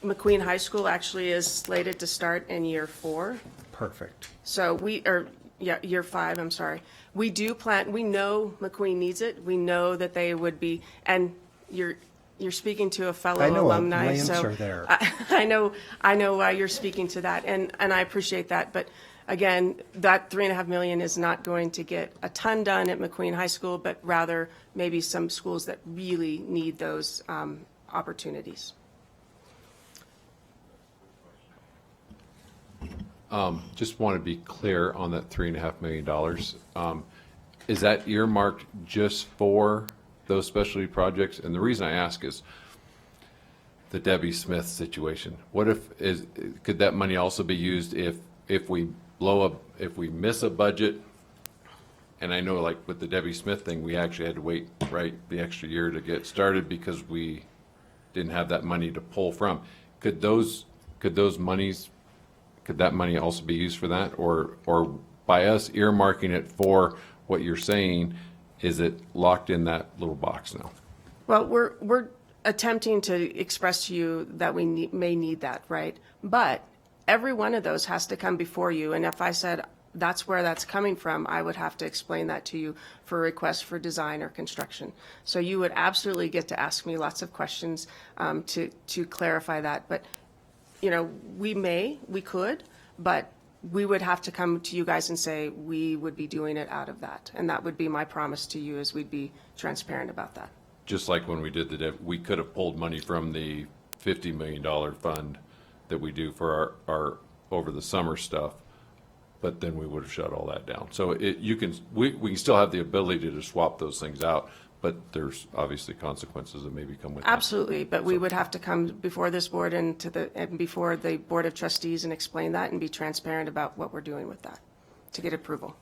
McQueen High School actually is slated to start in year 4. Perfect. So year 5, I'm sorry. We do plan, we know McQueen needs it. We know that they would be, and you're speaking to a fellow alumni. I know so are there. I know why you're speaking to that, and I appreciate that. But again, that $3.5 million is not going to get a ton done at McQueen High School, but rather maybe some schools that really need those opportunities. Just want to be clear on that $3.5 million. Is that earmarked just for those specialty projects? And the reason I ask is the Debbie Smith situation. Could that money also be used if we miss a budget? And I know, like with the Debbie Smith thing, we actually had to wait, right, the extra year to get started because we didn't have that money to pull from. Could that money also be used for that, or by us earmarking it for what you're saying, is it locked in that little box now? Well, we're attempting to express to you that we may need that, right? But every one of those has to come before you, and if I said that's where that's coming from, I would have to explain that to you for a request for design or construction. So you would absolutely get to ask me lots of questions to clarify that. But, you know, we could, but we would have to come to you guys and say we would be doing it out of that. And that would be my promise to you, is we'd be transparent about that. Just like when we did we could have pulled money from the $50 million fund that we do for our over the summer stuff, but then we would have shut all that down. So we can still have the ability to swap those things out, but there's obviously consequences that maybe come with that. Absolutely, but we would have to come before this board and before the Board of Trustees and explain that and be transparent about what we're doing with that to get approval.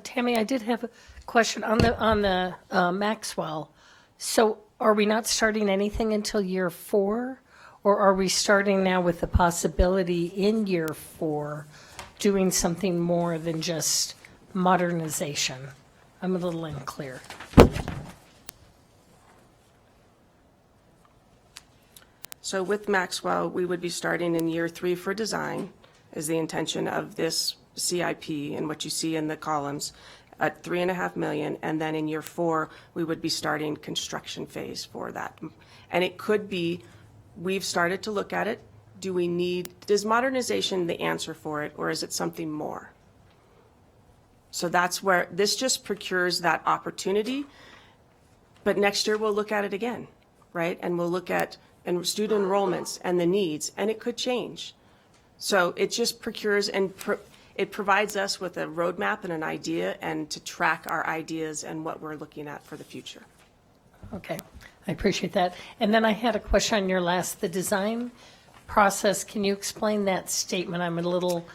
Tammy, I did have a question on the Maxwell. So are we not starting anything until year 4? Or are we starting now with the possibility in year 4 doing something more than just modernization? I'm a little unclear. So with Maxwell, we would be starting in year 3 for design, is the intention of this CIP and what you see in the columns at $3.5 million. And then in year 4, we would be starting construction phase for that. And it could be, we've started to look at it. Is modernization the answer for it, or is it something more? So that's where this just procures that opportunity. But next year we'll look at it again, right? And we'll look at student enrollments and the needs, and it could change. So it just procures and it provides us with a roadmap and an idea, and to track our ideas and what we're looking at for the future. Okay, I appreciate that. And then I had a question on the design process. Can you explain that statement? I'm a little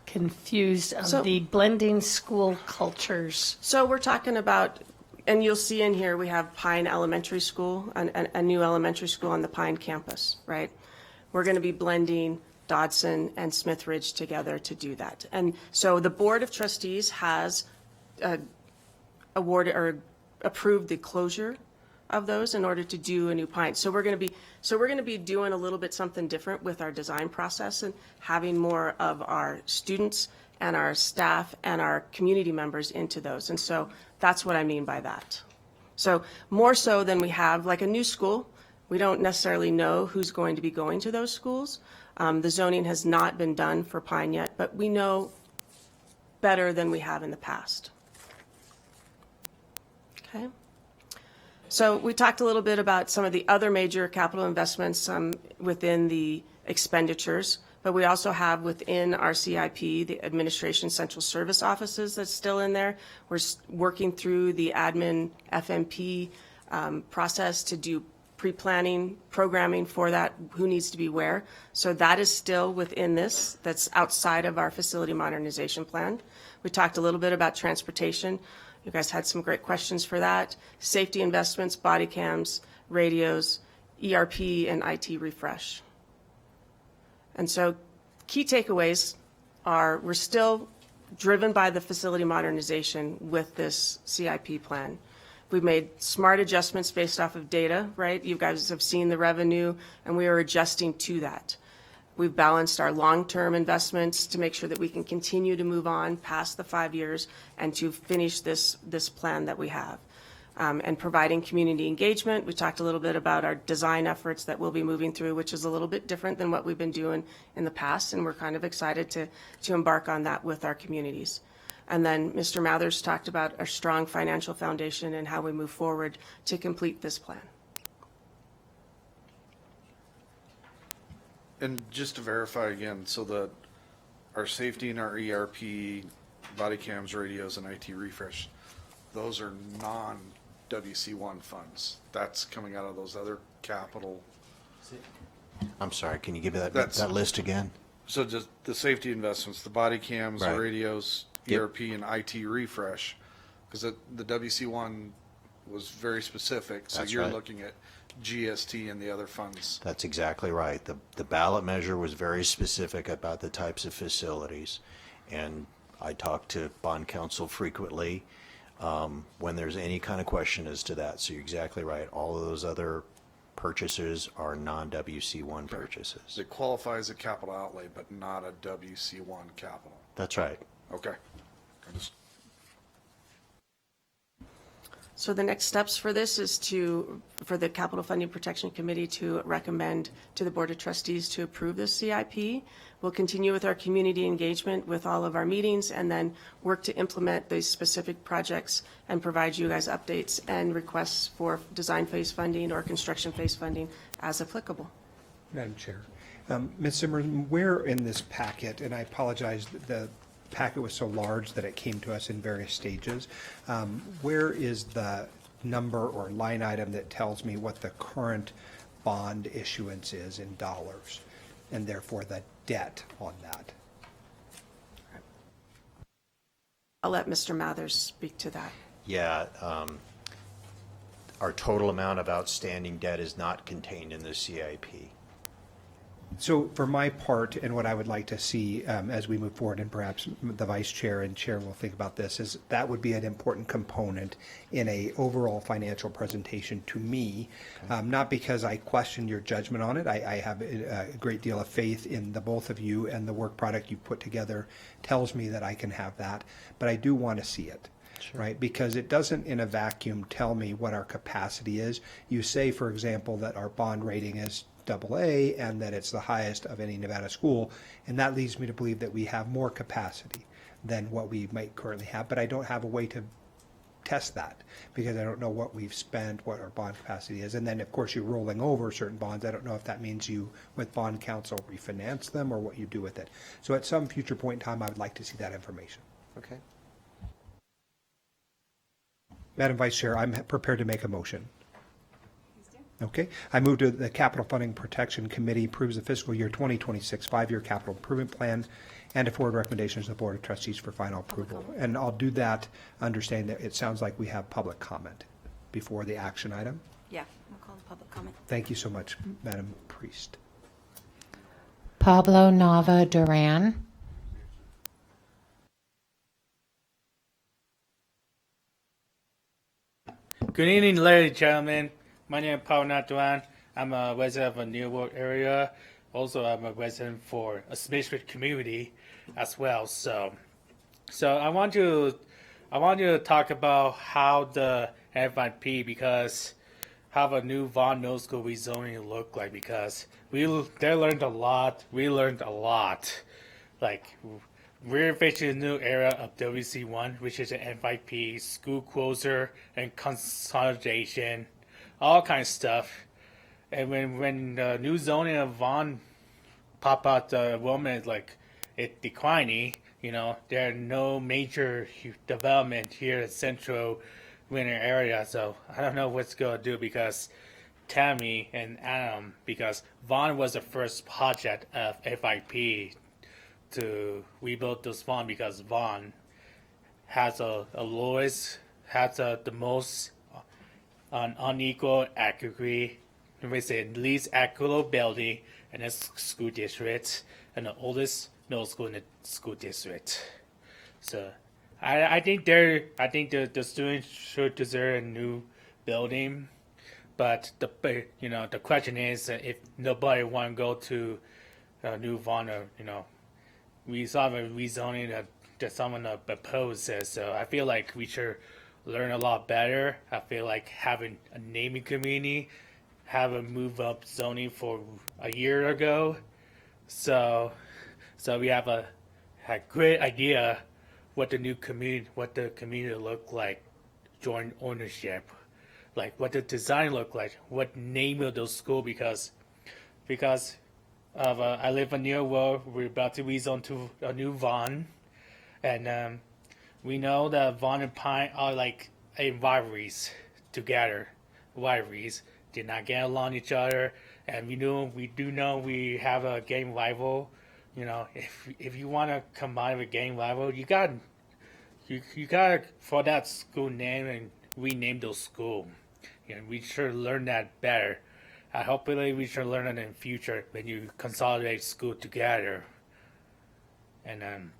confused of the blending school cultures. So we're talking about, and you'll see in here, we have Pine Elementary School, a new elementary school on the Pine campus, right? We're going to be blending Dodson and Smith Ridge together to do that. And so the Board of Trustees has awarded or approved the closure of those in order to do a new Pine. So we're going to be doing a little bit something different with our design process and having more of our students and our staff and our community members into those. And so that's what I mean by that. So more so than we have like a new school, we don't necessarily know who's going to be going to those schools. The zoning has not been done for Pine yet, but we know better than we have in the past. Okay. So we talked a little bit about some of the other major capital investments within the expenditures, but we also have within our CIP, the Administration Central Service Offices that's still in there. We're working through the admin FMP process to do pre-planning, programming for that, who needs to be where. So that is still within this, that's outside of our facility modernization plan. We talked a little bit about transportation. You guys had some great questions for that. Safety investments, body cams, radios, ERP, and IT refresh. And so key takeaways are we're still driven by the facility modernization with this CIP plan. We've made smart adjustments based off of data, right? You guys have seen the revenue, and we are adjusting to that. We've balanced our long-term investments to make sure that we can continue to move on past the 5 years and to finish this plan that we have. And providing community engagement. We talked a little bit about our design efforts that we'll be moving through, which is a little bit different than what we've been doing in the past, and we're kind of excited to embark on that with our communities. And then Mr. Mathers talked about our strong financial foundation and how we move forward to complete this plan. And just to verify again, so our safety and our ERP, body cams, radios, and IT refresh, those are non-WC1 funds. That's coming out of those other capital. I'm sorry, can you give me That's- that list again? So just the safety investments, the body cams, Right. the radios, Yep. ERP, and IT refresh, because the WC1 was very specific. So That's you're right. looking at GST and the other funds. That's exactly right. The ballot measure was very specific about the types of facilities. And I talk to bond counsel frequently when there's any kind of question as to that. So you're exactly right. All of those other purchases are non-WC1 purchases. It qualifies as a capital outlay, but not a WC1 capital. That's right. Okay. I just So the next steps for this is for the Capital Funding Protection Committee to recommend to the Board of Trustees to approve this CIP. We'll continue with our community engagement with all of our meetings and then work to implement these specific projects and provide you guys updates and requests for design phase funding or construction phase funding as applicable. Madam Chair. Ms. Zimmerman, where in this packet, and I apologize, the packet was so large that it came to us in various stages, where is the number or line item that tells me what the current bond issuance is in dollars, and therefore the debt on that? I'll let Mr. Mathers speak to that. Yeah, our total amount of outstanding debt is not contained in the CIP. So for my part, and what I would like to see as we move forward, and perhaps the vice chair and chair will think about this, is that would be an important component in a overall financial presentation to me, not because I question your judgment on it. I have a great deal of faith in the both of you, and the work product you put together tells me that I can have that, but I do want to see it. Right, because it doesn't in a vacuum tell me what our capacity is. You say, for example, that our bond rating is AA and that it's the highest of any Nevada school, and that leads me to believe that we have more capacity than what we might currently have, but I don't have a way to test that because I don't know what we've spent, what our bond capacity is. And then of course you're rolling over certain bonds. I don't know if that means you, with bond counsel, refinance them or what you do with it. So at some future point in time, I would like to see that information. Okay. Madam Vice Chair, I'm prepared to make a motion. Okay. I move to the Capital Funding Protection Committee approves the fiscal year 2026 five-year capital improvement plan and to forward recommendations to the Board of Trustees for final approval. And I'll do that understanding that it sounds like we have public comment before the action item. Yeah, we'll call the public comment. Thank you so much, Madam Priest. Pablo Nava Duran. Good evening, ladies and gentlemen. My name is Paul Natuan. I'm a resident of the New York area. Also, I'm a resident for a Smithfield community as well. So I want to talk about how the FIP, because how the new Vaughn Middle School rezoning look like, because they learned a lot. We learned a lot. Like, we're facing a new era of WC1, which is an FIP, school closure and consolidation, all kinds of stuff. And when the new zoning of Vaughn pop out, the enrollment is like it declining. You know, there are no major development here in Central Winter area, so I don't know what's gonna do because Tammy and Adam, because Vaughn was the first project of FIP to rebuild this Vaughn, because Vaughn has the most unequal accuracy, least equitable building in the school district and the oldest middle school in the school district. So I think the students should deserve a new building, but the question is if nobody want to go to new Vaughn, or we saw the rezoning that someone opposes. So I feel like we should learn a lot better. I feel like having a naming community, have a move up zoning for a year ago. So we have a great idea what the community look like, joint ownership, like what the design look like, what name of those school, because I live in near where we're about to rezone to a new Vaughn, and we know that Vaughn and Pine are like rivalries together. Rivalries did not get along each other, and we do know we have a game rival. If you want to combine with game rival, you got for that school name and rename those school. We should learn that better. Hopefully we should learn it in the future when you consolidate school together. And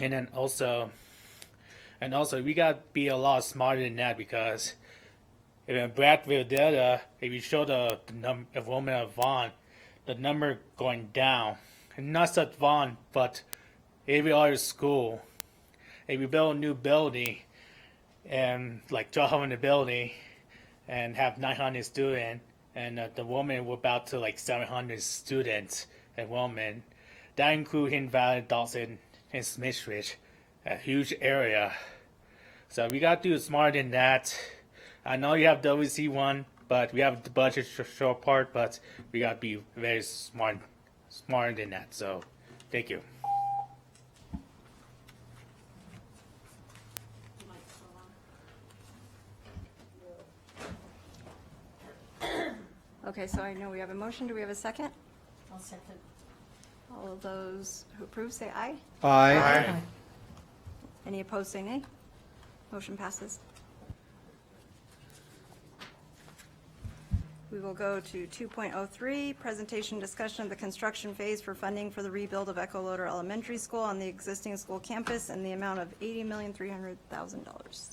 And then also, we gotta be a lot smarter than that, because if in Bradfield Delta, if you show the enrollment of Vaughn, the number going down, and not just Vaughn, but every other school. If you build a new building, and like draw in the building, and have 900 students, and the enrollment we're about to like 700 students enrollment. That includes Hidden Valley, Dawson, and Smith Ridge, a huge area. So we got to do smarter than that. I know you have WC1, but we have the budget short part, but we got to be very smarter than that. So thank you. Okay, so I know we have a motion. Do we have a second? I'll second. All of those who approve, say aye. Aye. Any opposed, say nay. Motion passes. We will go to 2.03, presentation discussion of the construction phase for funding for the rebuild of Echo Loader Elementary School on the existing school campus in the amount of $80,300,000.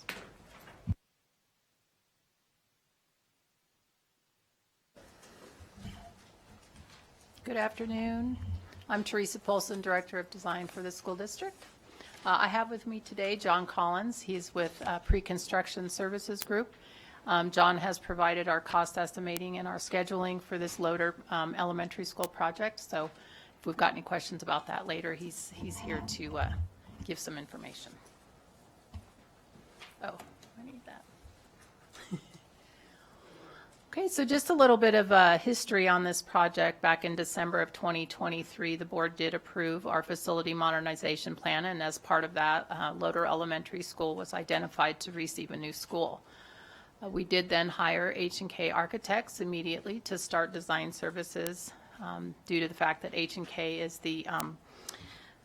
Good afternoon. I'm Teresa Polson, Director of Design for the school district. I have with me today John Collins. He's with Pre-Construction Services Group. John has provided our cost estimating and our scheduling for this Loader Elementary School project. So if we've got any questions about that later, he's here to give some information. Oh, I need that. Okay, so just a little bit of history on this project. Back in December of 2023, the board did approve our facility modernization plan, and as part of that, Loader Elementary School was identified to receive a new school. We did then hire H&K Architects immediately to start design services due to the fact that H&K is the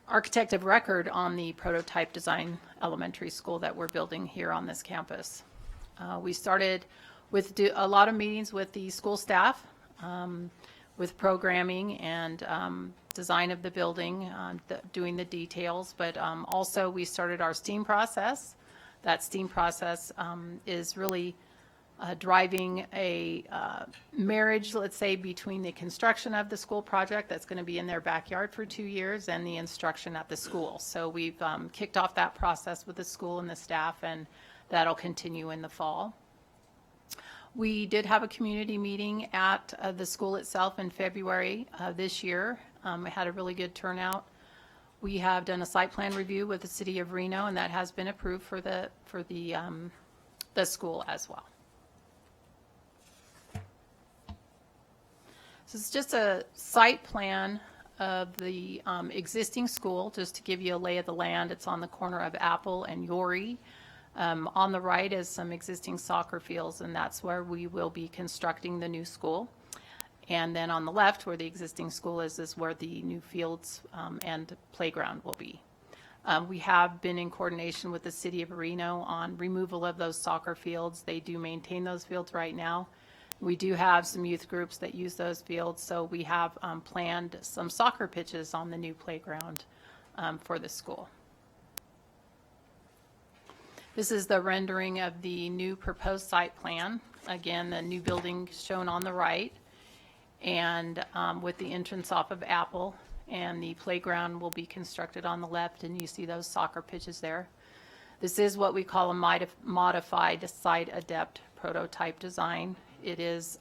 architect of record on the prototype design elementary school that we're building here on this campus. We started with a lot of meetings with the school staff, with programming and design of the building, doing the details, but also we started our STEAM process. That STEAM process is really driving a marriage, let's say, between the construction of the school project that's going to be in their backyard for 2 years and the instruction at the school. So we've kicked off that process with the school and the staff, and that'll continue in the fall. We did have a community meeting at the school itself in February this year. We had a really good turnout. We have done a site plan review with the city of Reno, and that has been approved for the school as well. So it's just a site plan of the existing school, just to give you a lay of the land. It's on the corner of Apple and Yorrie. On the right is some existing soccer fields, and that's where we will be constructing the new school. And then on the left, where the existing school is where the new fields and playground will be. We have been in coordination with the city of Reno on removal of those soccer fields. They do maintain those fields right now. We do have some youth groups that use those fields, so we have planned some soccer pitches on the new playground for the school. This is the rendering of the new proposed site plan. Again, the new building shown on the right, and with the entrance off of Apple, and the playground will be constructed on the left, and you see those soccer pitches there. This is what we call a modified site adept prototype design. It is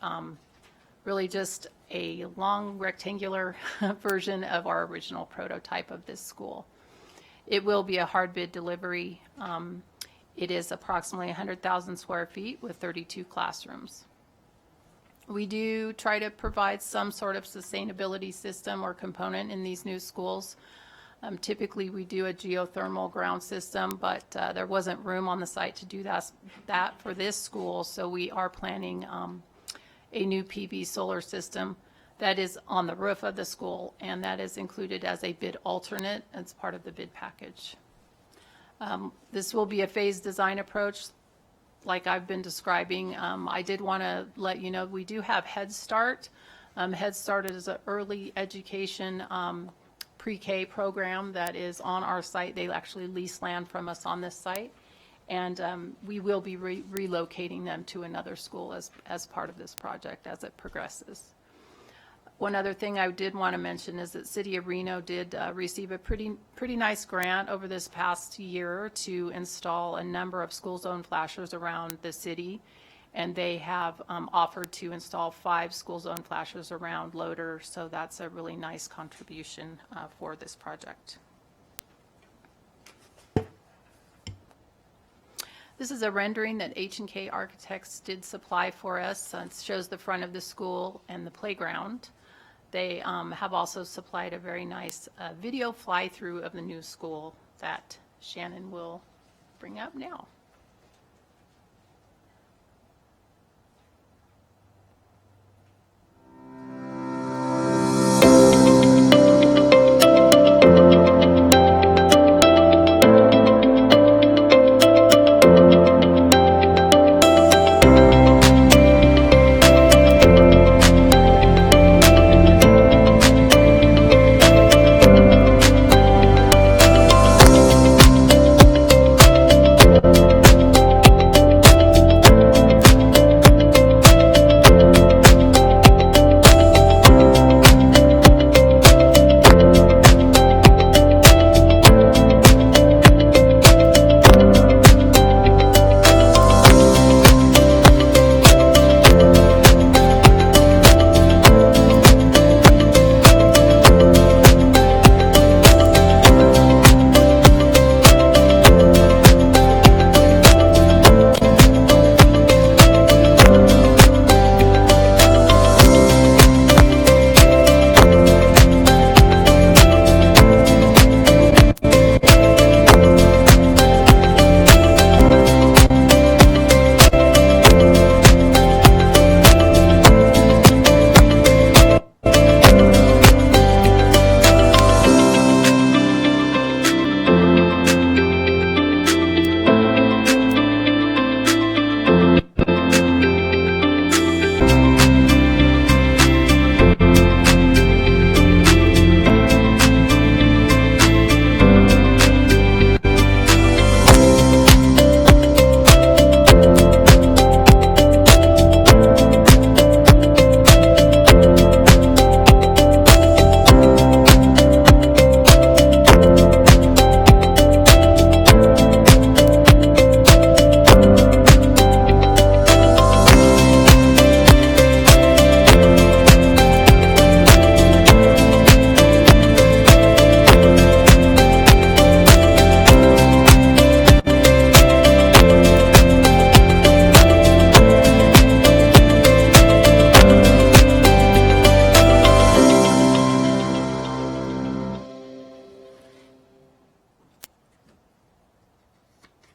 really just a long rectangular version of our original prototype of this school. It will be a hard bid delivery. It is approximately 100,000 square feet with 32 classrooms. We do try to provide some sort of sustainability system or component in these new schools. Typically, we do a geothermal ground system, but there wasn't room on the site to do that for this school, so we are planning a new PV solar system that is on the roof of the school, and that is included as a bid alternate as part of the bid package. This will be a phased design approach like I've been describing. I did want to let you know we do have Head Start. Head Start is an early education pre-K program that is on our site. They actually lease land from us on this site. And we will be relocating them to another school as part of this project as it progresses. One other thing I did want to mention is that City of Reno did receive a pretty nice grant over this past year to install a number of school zone flashers around the city. And they have offered to install 5 school zone flashers around Loader. So that's a really nice contribution for this project. This is a rendering that H&K Architects did supply for us. It shows the front of the school and the playground. They have also supplied a very nice video fly-through of the new school that Shannon will bring up now.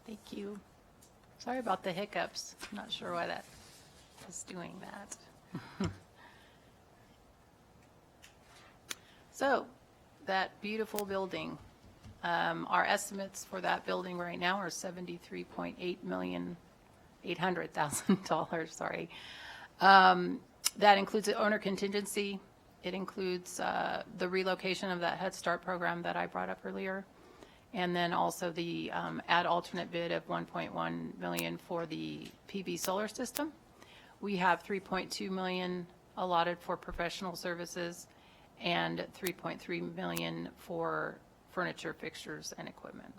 Thank you. Sorry about the hiccups. I'm not sure why that is doing that. So, that beautiful building, our estimates for that building right now are $73,800,000, sorry. That includes the owner contingency. It includes the relocation of that Head Start program that I brought up earlier. And then also the add alternate bid of $1.1 million for the PV solar system. We have $3.2 million allotted for professional services and $3.3 million for furniture, fixtures, and equipment.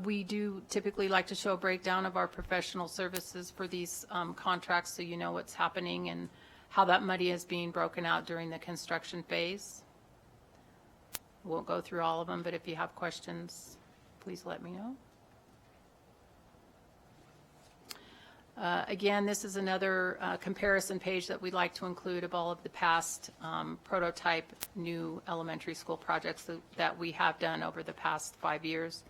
We do typically like to show a breakdown of our professional services for these contracts so you know what's happening and how that money is being broken out during the construction phase. Won't go through all of them, but if you have questions, please let me know. Again, this is another comparison page that we'd like to include of all of the past prototype new elementary school projects that we have done over the past 5 years,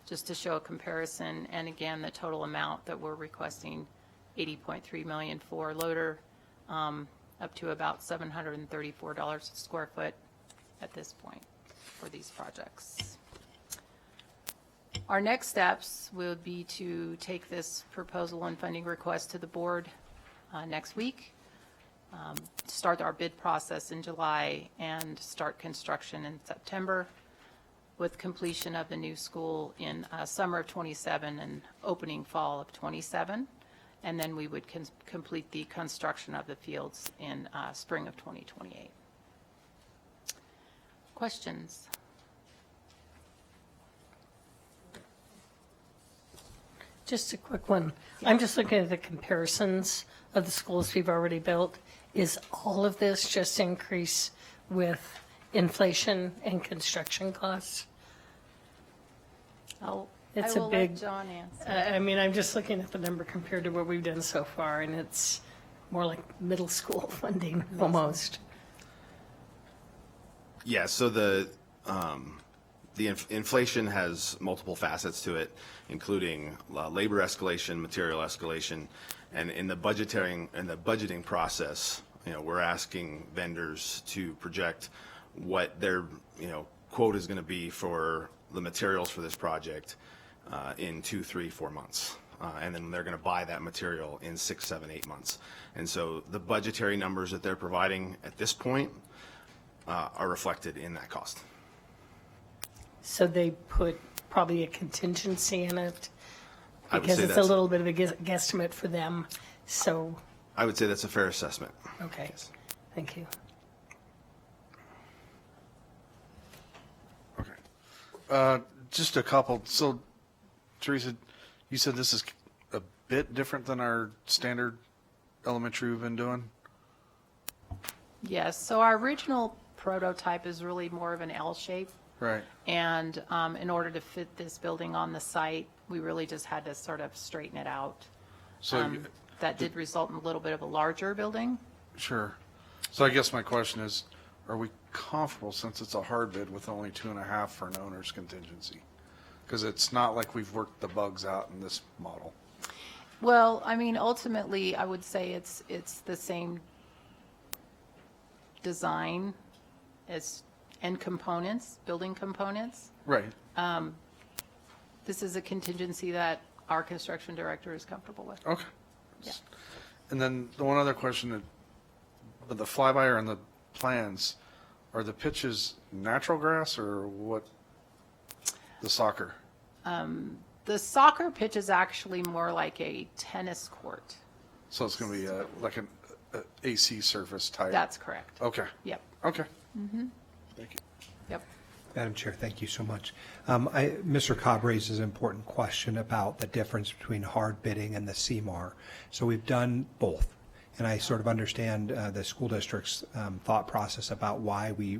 just to show a comparison. And again, the total amount that we're requesting, $80.3 million for Loader, up to about $734 a square foot at this point for these projects. Our next steps will be to take this proposal and funding request to the board next week. start our bid process in July and start construction in September, with completion of the new school in summer of '27 and opening fall of '27. And then we would complete the construction of the fields in spring of 2028. Questions? Just a quick one. I'm just looking at the comparisons of the schools we've already built. Is all of this just increase with inflation and construction costs? It's I a will big- let John answer. I mean, I'm just looking at the number compared to what we've done so far, and it's more like middle school funding almost. Yeah, so the inflation has multiple facets to it, including labor escalation, material escalation, and in the budgeting process, we're asking vendors to project what their quote is going to be for the materials for this project in 2, 3, 4 months. And then they're going to buy that material in 6, 7, 8 months. And so the budgetary numbers that they're providing at this point are reflected in that cost. So they put probably a contingency in it I would because say it's a that's- little bit of a guesstimate for them. So, I would say that's a fair assessment. okay, thank you. Okay. Just a couple. So, Teresa, you said this is a bit different than our standard elementary we've been doing? Yes, so our original prototype is really more of an L shape. Right. And in order to fit this building on the site, we really just had to sort of straighten it out. So, That did result in a little bit of a larger building. sure. So I guess my question is, are we comfortable, since it's a hard bid, with only 2.5 for an owner's contingency? Because it's not like we've worked the bugs out in this model. Well, I mean, ultimately, I would say it's the same design and components, building components. Right. This is a contingency that our construction director is comfortable with. Okay. Yeah. And then the one other question, the flyby or on the plans, are the pitches natural grass or what? The soccer? The soccer pitch is actually more like a tennis court. So it's going to be like an AC surface type? That's correct. Okay. Yep, Okay. Thank you. yep. Madam Chair, thank you so much. Mr. Cobb raises an important question about the difference between hard bidding and the CMAR. So we've done both, and I sort of understand the school district's thought process about why we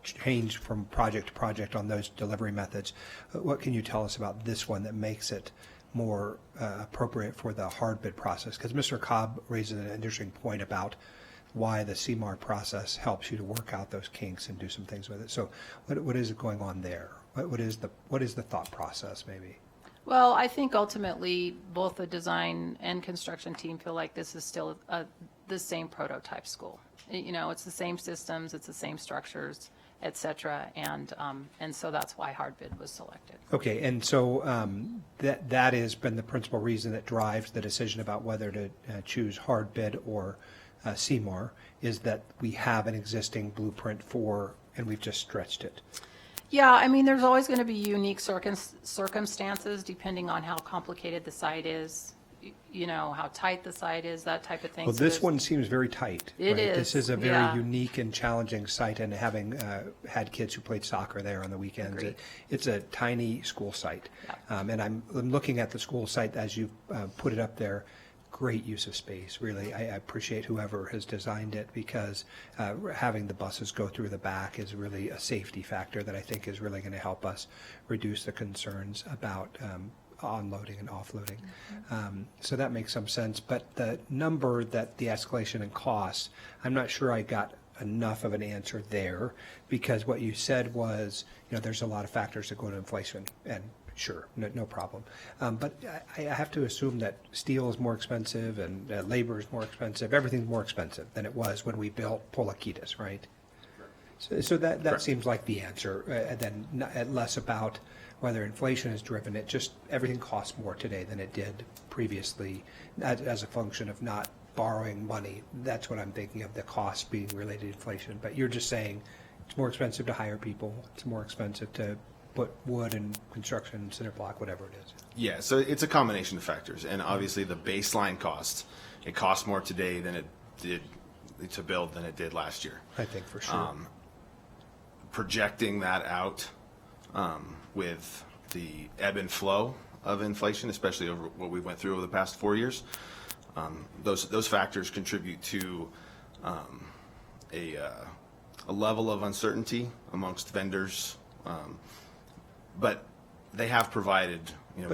change from project to project on those delivery methods. What can you tell us about this one that makes it more appropriate for the hard bid process? Because Mr. Cobb raises an interesting point about why the CMAR process helps you to work out those kinks and do some things with it. So what is going on there? What is the thought process maybe? Well, I think ultimately, both the design and construction team feel like this is still the same prototype school. It's the same systems, it's the same structures, et cetera, and so that's why hard bid was selected. Okay, and so that has been the principal reason that drives the decision about whether to choose hard bid or CMAR, is that we have an existing blueprint for, and we've just stretched it. Yeah, I mean, there's always going to be unique circumstances depending on how complicated the site is, how tight the site is, that type of thing. Well, So this there's- one seems very tight. It right? This is, is a very yeah. unique and challenging site, and having had kids who played soccer there on the weekends, Agreed. it's a tiny school site. Yeah. And I'm looking at the school site as you've put it up there. Great use of space, really. I appreciate whoever has designed it, because having the buses go through the back is really a safety factor that I think is really going to help us reduce the concerns about onloading and offloading. So that makes some sense. But the number that the escalation in costs, I'm not sure I got enough of an answer there, because what you said was, there's a lot of factors that go to inflation, and sure, no problem. But I have to assume that steel is more expensive and labor is more expensive. Everything's more expensive than it was when we built Polakitas, right? So that seems like the answer, and then less about whether inflation has driven it. Just everything costs more today than it did previously, as a function of not borrowing money. That's what I'm thinking of, the cost being related to inflation. But you're just saying it's more expensive to hire people, it's more expensive to put wood and construction, cinder block, whatever it is. Yeah, so it's a combination of factors, and obviously the baseline cost, it costs more today than it did to build than it did last year. I think for sure. Projecting that out with the ebb and flow of inflation, especially over what we went through over the past 4 years, those factors contribute to a level of uncertainty amongst vendors, but they have provided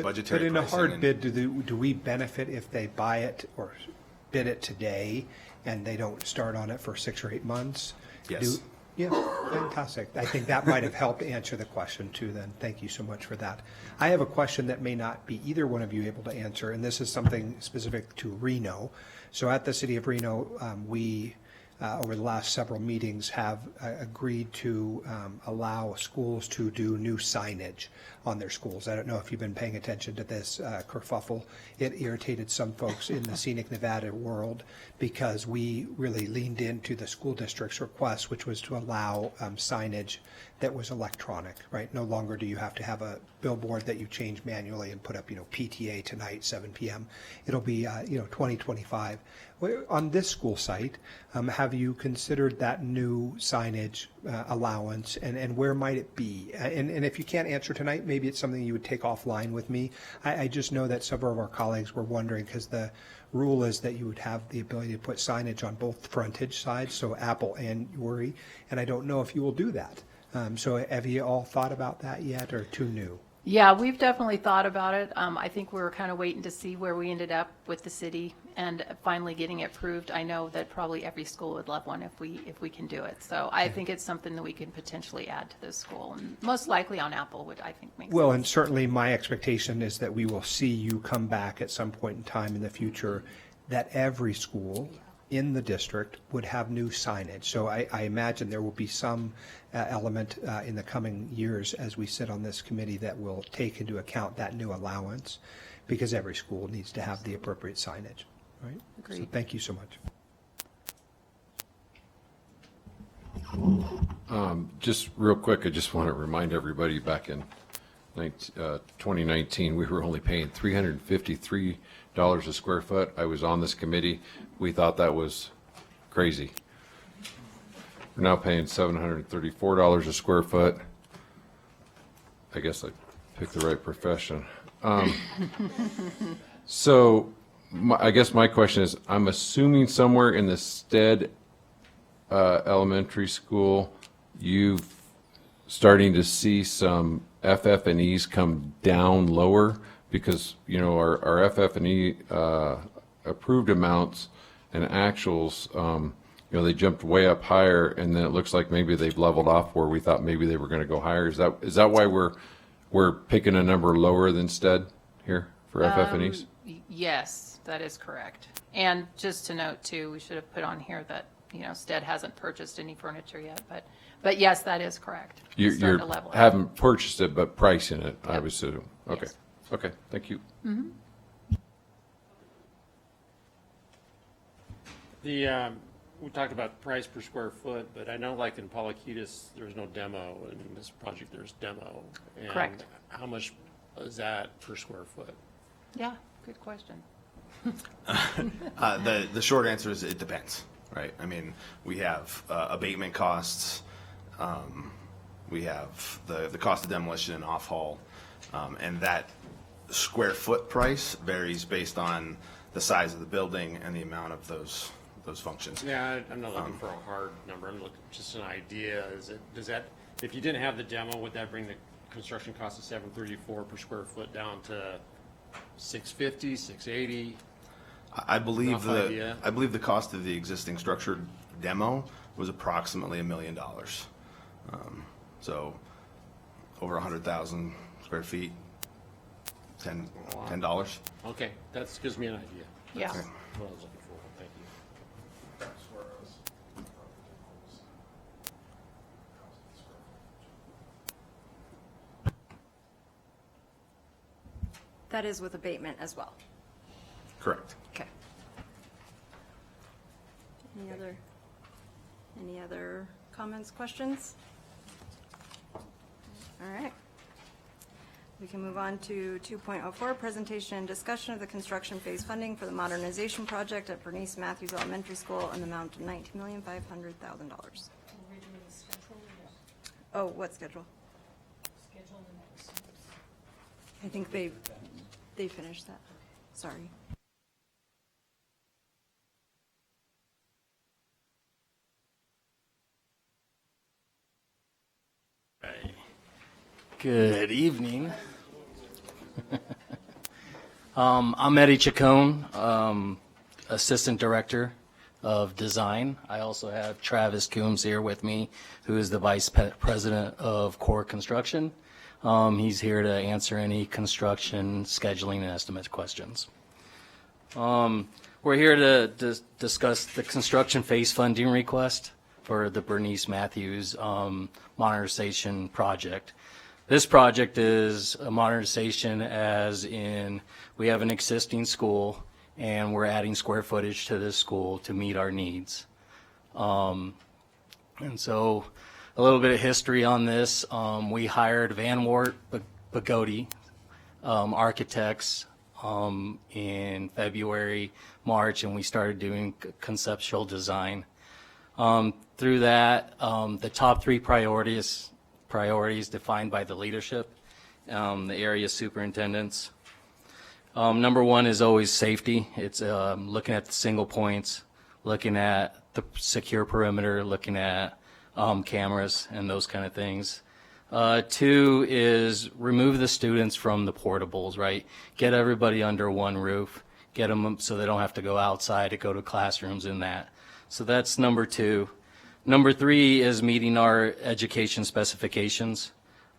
budgetary But in a pricing hard and- bid, do we benefit if they buy it or bid it today and they don't start on it for 6 or 8 months? Yes. Yeah, fantastic. I think that might have helped answer the question too then. Thank you so much for that. I have a question that may not be either one of you able to answer, and this is something specific to Reno. So at the City of Reno, we, over the last several meetings, have agreed to allow schools to do new signage on their schools. I don't know if you've been paying attention to this kerfuffle. It irritated some folks in the scenic Nevada world because we really leaned into the school district's request, which was to allow signage that was electronic, right? No longer do you have to have a billboard that you change manually and put up, PTA tonight, 7 p.m. It'll be, 2025. On this school site, have you considered that new signage allowance, and where might it be? And if you can't answer tonight, maybe it's something you would take offline with me. I just know that several of our colleagues were wondering, because the rule is that you would have the ability to put signage on both frontage sides, so Apple and Uri, and I don't know if you will do that. So have you all thought about that yet, or too new? Yeah, we've definitely thought about it. I think we were kind of waiting to see where we ended up with the city and finally getting it approved. I know that probably every school would love one if we can do it. So I think it's something that we can potentially add to this school, and most likely on Apple would, I think, make Well, sense. and certainly my expectation is that we will see you come back at some point in time in the future, that every school in the district would have new signage. So I imagine there will be some element in the coming years as we sit on this committee that will take into account that new allowance, because every school needs to have the appropriate signage, right? So Agreed. thank you so much. Just real quick, I just want to remind everybody back in 2019, we were only paying $353 a square foot. I was on this committee. We thought that was crazy. We're now paying $734 a square foot. I guess I picked the right profession. So I guess my question is, I'm assuming somewhere in the Stead elementary school, you've starting to see some FF&Es come down lower, because our FF&E approved amounts and actuals, they jumped way up higher, and then it looks like maybe they've leveled off where we thought maybe they were going to go higher. Is that why we're picking a number lower than Stead here for FF&Es? Yes, that is correct. And just to note too, we should have put on here that, Stead hasn't purchased any furniture yet, but yes, that is correct. It's You starting to level out. haven't purchased it, but pricing it, I Yep. would assume. Okay. Yes. Okay, thank you. We talked about price per square foot, but I know like in Paulikitis, there's no demo. In this project, there's demo. And Correct. how much is that per square foot? Yeah, good question. The short answer is it depends, right? I mean, we have abatement costs, we have the cost of demolition and off-haul, and that square foot price varies based on the size of the building and the amount of those functions. Yeah, I'm not looking for a hard number. I'm looking just an idea. Does that, if you didn't have the demo, would that bring the construction cost of $734 per square foot down to $650, $680? I believe Rough idea. the cost of the existing structured demo was approximately $1 million. So over 100,000 square feet, $10. Okay, that gives me an idea. Yeah. That's what I was looking for. Thank you. That is with abatement as well. Correct. Okay. Any other comments, questions? All right. We can move on to 2.04, presentation and discussion of the construction phase funding for the modernization project at Bernice Matthews Elementary School in the amount of $19,500,000. Oh, what schedule? I think they finished that. Sorry. Good evening. I'm Eddie Chacon, Assistant Director of Design. I also have Travis Coombs here with me, who is the Vice President of Core Construction. He's here to answer any construction, scheduling, and estimates questions. We're here to discuss the construction phase funding request for the Bernice Matthews modernization project. This project is a modernization as in we have an existing school and we're adding square footage to this school to meet our needs. And so a little bit of history on this. We hired Van Wart Bugatti architects in February, March, and we started doing conceptual design. Through that, the top three priorities defined by the leadership, the area superintendents. Number one is always safety. It's looking at the single points, looking at the secure perimeter, looking at cameras and those kind of things. Two is remove the students from the portables, right? Get everybody under one roof, get them so they don't have to go outside to go to classrooms and that. So that's number two. Number three is meeting our education specifications.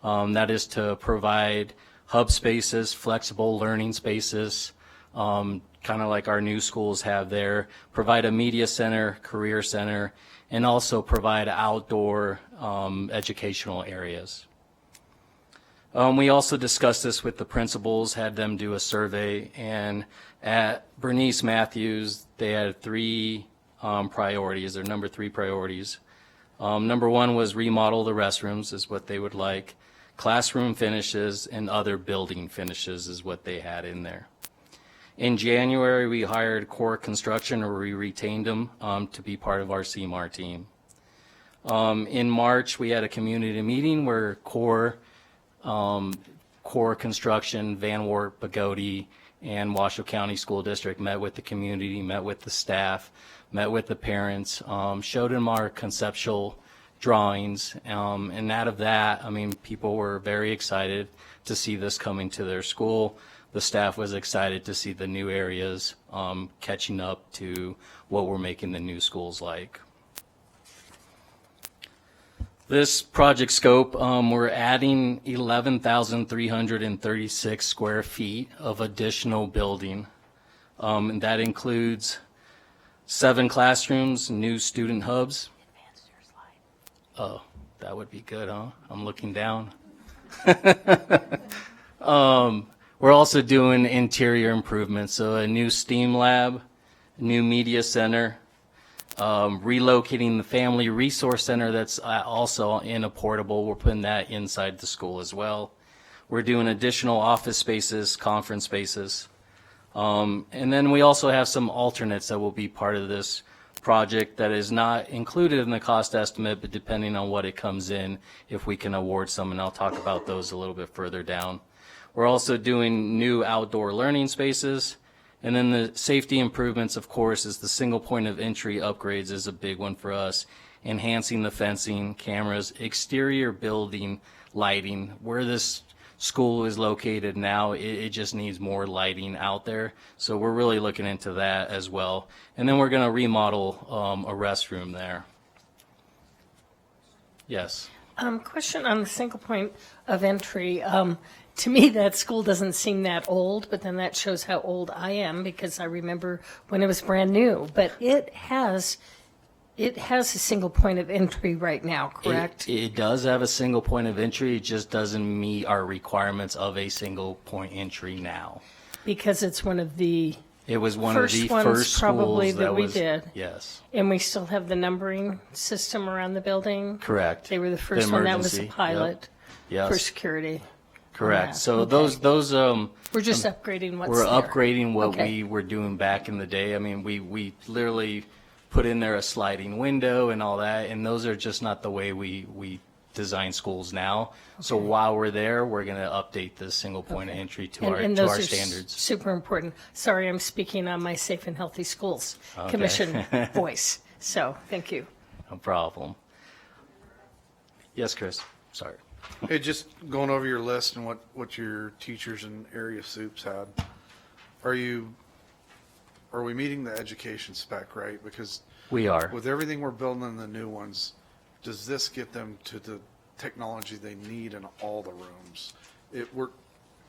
That is to provide hub spaces, flexible learning spaces, kind of like our new schools have there, provide a media center, career center, and also provide outdoor educational areas. We also discussed this with the principals, had them do a survey, and at Bernice Matthews, they had three priorities, their number three priorities. Number one was remodel the restrooms is what they would like. Classroom finishes and other building finishes is what they had in there. In January, we hired Core Construction, or we retained them to be part of our CMAR team. In March, we had a community meeting where Core Construction, Van Wart Bugatti, and Washoe County School District met with the community, met with the staff, met with the parents, showed them our conceptual drawings, and out of that, I mean, people were very excited to see this coming to their school. The staff was excited to see the new areas catching up to what we're making the new schools like. This project scope, we're adding 11,336 square feet of additional building. And that includes 7 classrooms, new student hubs. Oh, that would be good, huh? I'm looking down. We're also doing interior improvements, so a new STEAM lab, new media center, relocating the family resource center that's also in a portable. We're putting that inside the school as well. We're doing additional office spaces, conference spaces. And then we also have some alternates that will be part of this project that is not included in the cost estimate, but depending on what it comes in, if we can award some, and I'll talk about those a little bit further down. We're also doing new outdoor learning spaces. And then the safety improvements, of course, is the single point of entry upgrades is a big one for us. Enhancing the fencing, cameras, exterior building lighting. Where this school is located now, it just needs more lighting out there. So we're really looking into that as well. And then we're going to remodel a restroom there. Yes. Question on the single point of entry. To me, that school doesn't seem that old, but then that shows how old I am because I remember when it was brand new. But it has a single point of entry right now, correct? It does have a single point of entry. It just doesn't meet our requirements of a single point entry now. Because it's one of the It was one First of the ones first probably schools that we was, did. Yes, And we still have the numbering system around the building? correct. They were the first one, that was a emergency, pilot Yes, for security. correct. Yeah, So okay. those We're just upgrading what's we're there. upgrading what Okay. we were doing back in the day. I mean, we literally put in there a sliding window and all that, and those are just not the way we design schools now. So while we're there, we're going to update this single point of entry to And our those are standards. super important. Sorry, I'm speaking on my Safe and Healthy Schools Commission voice. So, thank you. No problem. Yes, Chris. Sorry. Hey, just going over your list and what your teachers and area soups had, are we meeting the education spec, right? Because We are. with everything we're building in the new ones, does this get them to the technology they need in all the rooms?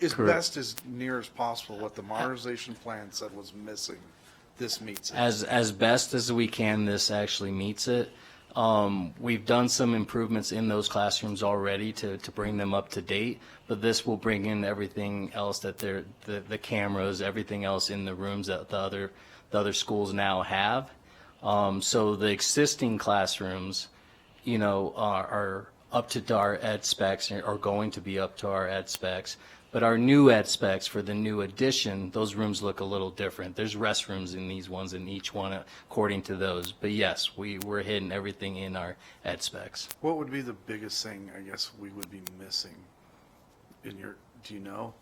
As Correct. best as near as possible what the modernization plan said was missing, this meets it. As best as we can, this actually meets it. We've done some improvements in those classrooms already to bring them up to date, but this will bring in everything else that the cameras, everything else in the rooms that the other schools now have. So the existing classrooms, are up to our ed specs, or going to be up to our ed specs. But our new ed specs for the new addition, those rooms look a little different. There's restrooms in these ones, in each one according to those. But yes, we're hitting everything in our ed specs. What would be the biggest thing, I guess, we would be missing do you know?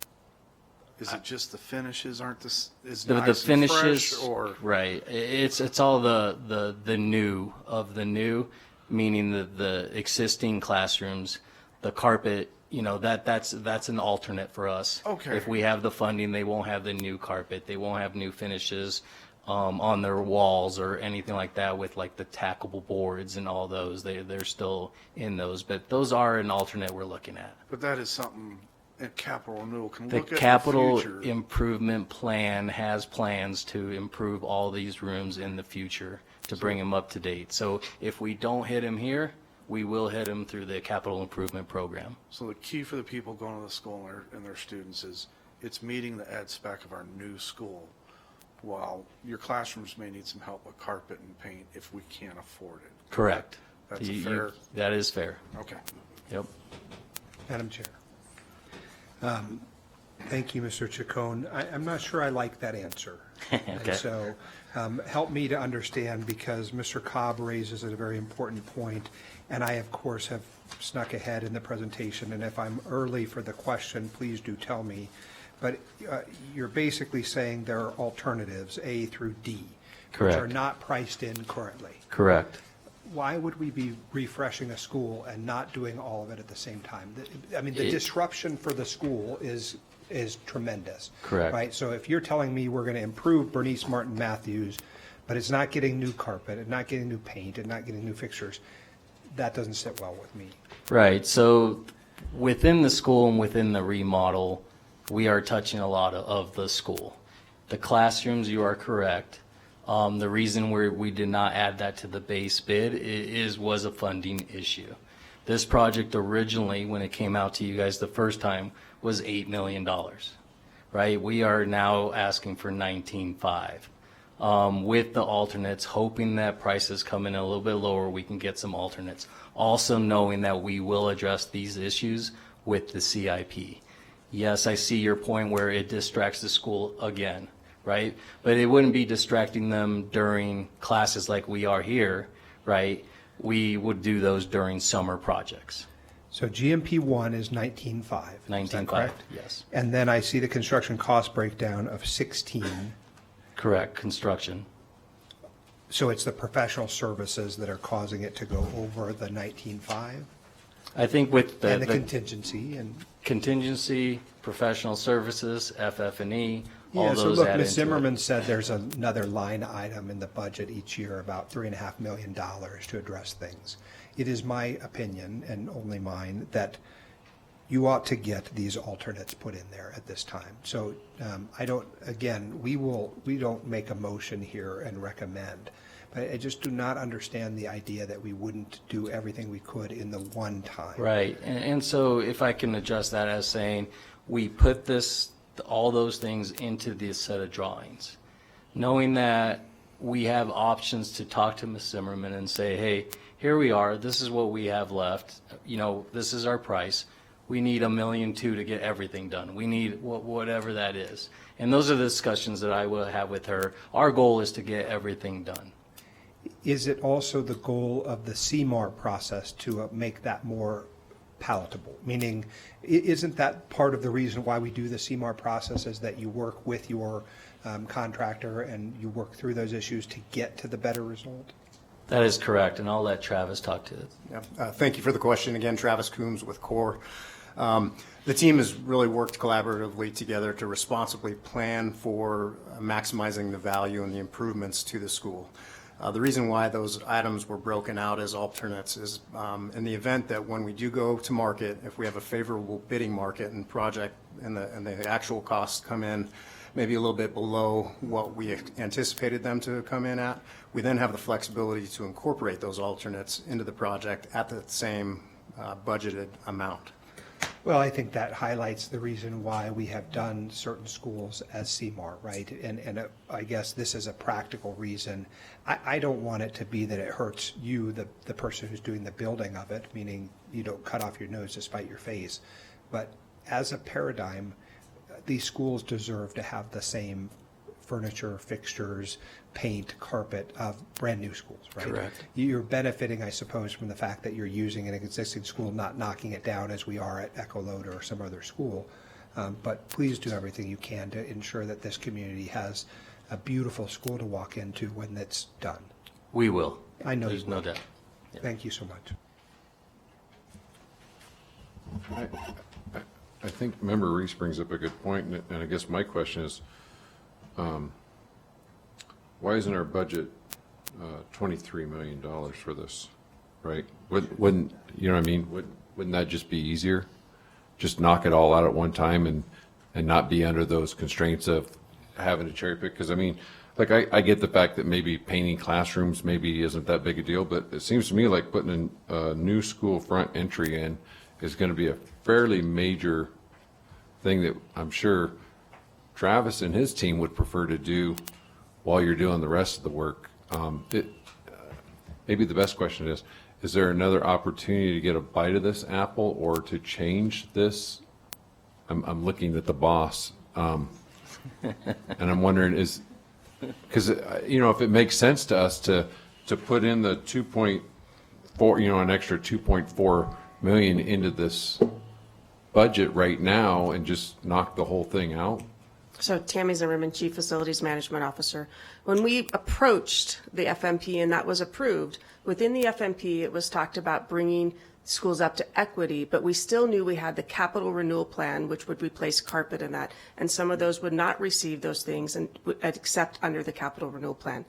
Is it just the finishes aren't as The nice finishes, and fresh, or? right? It's all the new of the new, meaning the existing classrooms, the carpet. That's an alternate for us. Okay. If we have the funding, they won't have the new carpet. They won't have new finishes on their walls or anything like that with like the tackable boards and all those. They're still in those, but those are an alternate we're looking at. But that is something capital renewal can The look at in the capital future. improvement plan has plans to improve all these rooms in the future to bring them up to date. So if we don't hit them here, we will hit them through the capital improvement program. So the key for the people going to the school and their students is it's meeting the ed spec of our new school. While your classrooms may need some help with carpet and paint if we can't afford it. Correct. That's fair. That is fair. Okay. Yep. Madam Chair. Thank you, Mr. Chacon. I'm not sure I like that answer. Okay. And so help me to understand, because Mr. Cobb raises a very important point, and I, of course, have snuck ahead in the presentation, and if I'm early for the question, please do tell me. But you're basically saying there are alternatives, A through D, which are Correct. not priced in currently. Correct. Why would we be refreshing a school and not doing all of it at the same time? I mean, the disruption for the school is tremendous. Correct. Right? So if you're telling me we're going to improve Bernice Martin Matthews, but it's not getting new carpet, and not getting new paint, and not getting new fixtures, that doesn't sit well with me. Right. So within the school and within the remodel, we are touching a lot of the school. The classrooms, you are correct. The reason we did not add that to the base bid was a funding issue. This project originally, when it came out to you guys the first time, was $8 million, right? We are now asking for 19.5. With the alternates, hoping that prices come in a little bit lower, we can get some alternates. Also knowing that we will address these issues with the CIP. Yes, I see your point where it distracts the school again, right? But it wouldn't be distracting them during classes like we are here, right? We would do those during summer projects. So GMP 1 is 19.5. Is that 19.5, correct? yes. And then I see the construction cost breakdown of 16. Correct, construction. So it's the professional services that are causing it to go over the 19.5? I think with And the contingency and. contingency, professional services, FF&E, all Yeah, so those look, add Ms. into Zimmerman it. said there's another line item in the budget each year, about $3.5 million to address things. It is my opinion, and only mine, that you ought to get these alternates put in there at this time. So I don't, again, we don't make a motion here and recommend, but I just do not understand the idea that we wouldn't do everything we could in the one time. Right, and so if I can adjust that as saying, we put all those things into this set of drawings. knowing that we have options to talk to Ms. Zimmerman and say, hey, here we are, this is what we have left, this is our price. We need $1.2 million to get everything done. We need whatever that is. And those are the discussions that I will have with her. Our goal is to get everything done. Is it also the goal of the CMAR process to make that more palatable? Meaning, isn't that part of the reason why we do the CMAR process, is that you work with your contractor and you work through those issues to get to the better result? That is correct, and I'll let Travis talk to it. Yeah. Thank you for the question. Again, Travis Coombs with CORE. The team has really worked collaboratively together to responsibly plan for maximizing the value and the improvements to the school. The reason why those items were broken out as alternates is in the event that when we do go to market, if we have a favorable bidding market and project and the actual costs come in maybe a little bit below what we anticipated them to come in at, we then have the flexibility to incorporate those alternates into the project at the same budgeted amount. Well, I think that highlights the reason why we have done certain schools as CMAR, right? And I guess this is a practical reason. I don't want it to be that it hurts you, the person who's doing the building of it, meaning you don't cut off your nose to spite your face. But as a paradigm, these schools deserve to have the same furniture, fixtures, paint, carpet of brand new schools, right? Correct. You're benefiting, I suppose, from the fact that you're using an existing school, not knocking it down as we are at Echo Loader or some other school. But please do everything you can to ensure that this community has a beautiful school to walk into when it's done. We will. I know There's you no will. doubt. Thank you so much. I think Member Reese brings up a good point, and I guess my question is, why isn't our budget $23 million for this, right? Wouldn't you know what I mean? Wouldn't that just be easier? Just knock it all out at one time and not be under those constraints of having to cherry pick? Because I mean, like I get the fact that maybe painting classrooms maybe isn't that big a deal, but it seems to me like putting a new school front entry in is going to be a fairly major thing that I'm sure Travis and his team would prefer to do while you're doing the rest of the work. Maybe the best question is there another opportunity to get a bite of this apple or to change this? I'm looking at the boss, and I'm wondering because if it makes sense to us to put in the 2.4, an extra 2.4 million into this budget right now and just knock the whole thing out. So Tammy Zimmerman, Chief Facilities Management Officer. When we approached the FMP and that was approved, within the FMP, it was talked about bringing schools up to equity, but we still knew we had the capital renewal plan, which would replace carpet and that, and some of those would not receive those things and except under the capital renewal plan,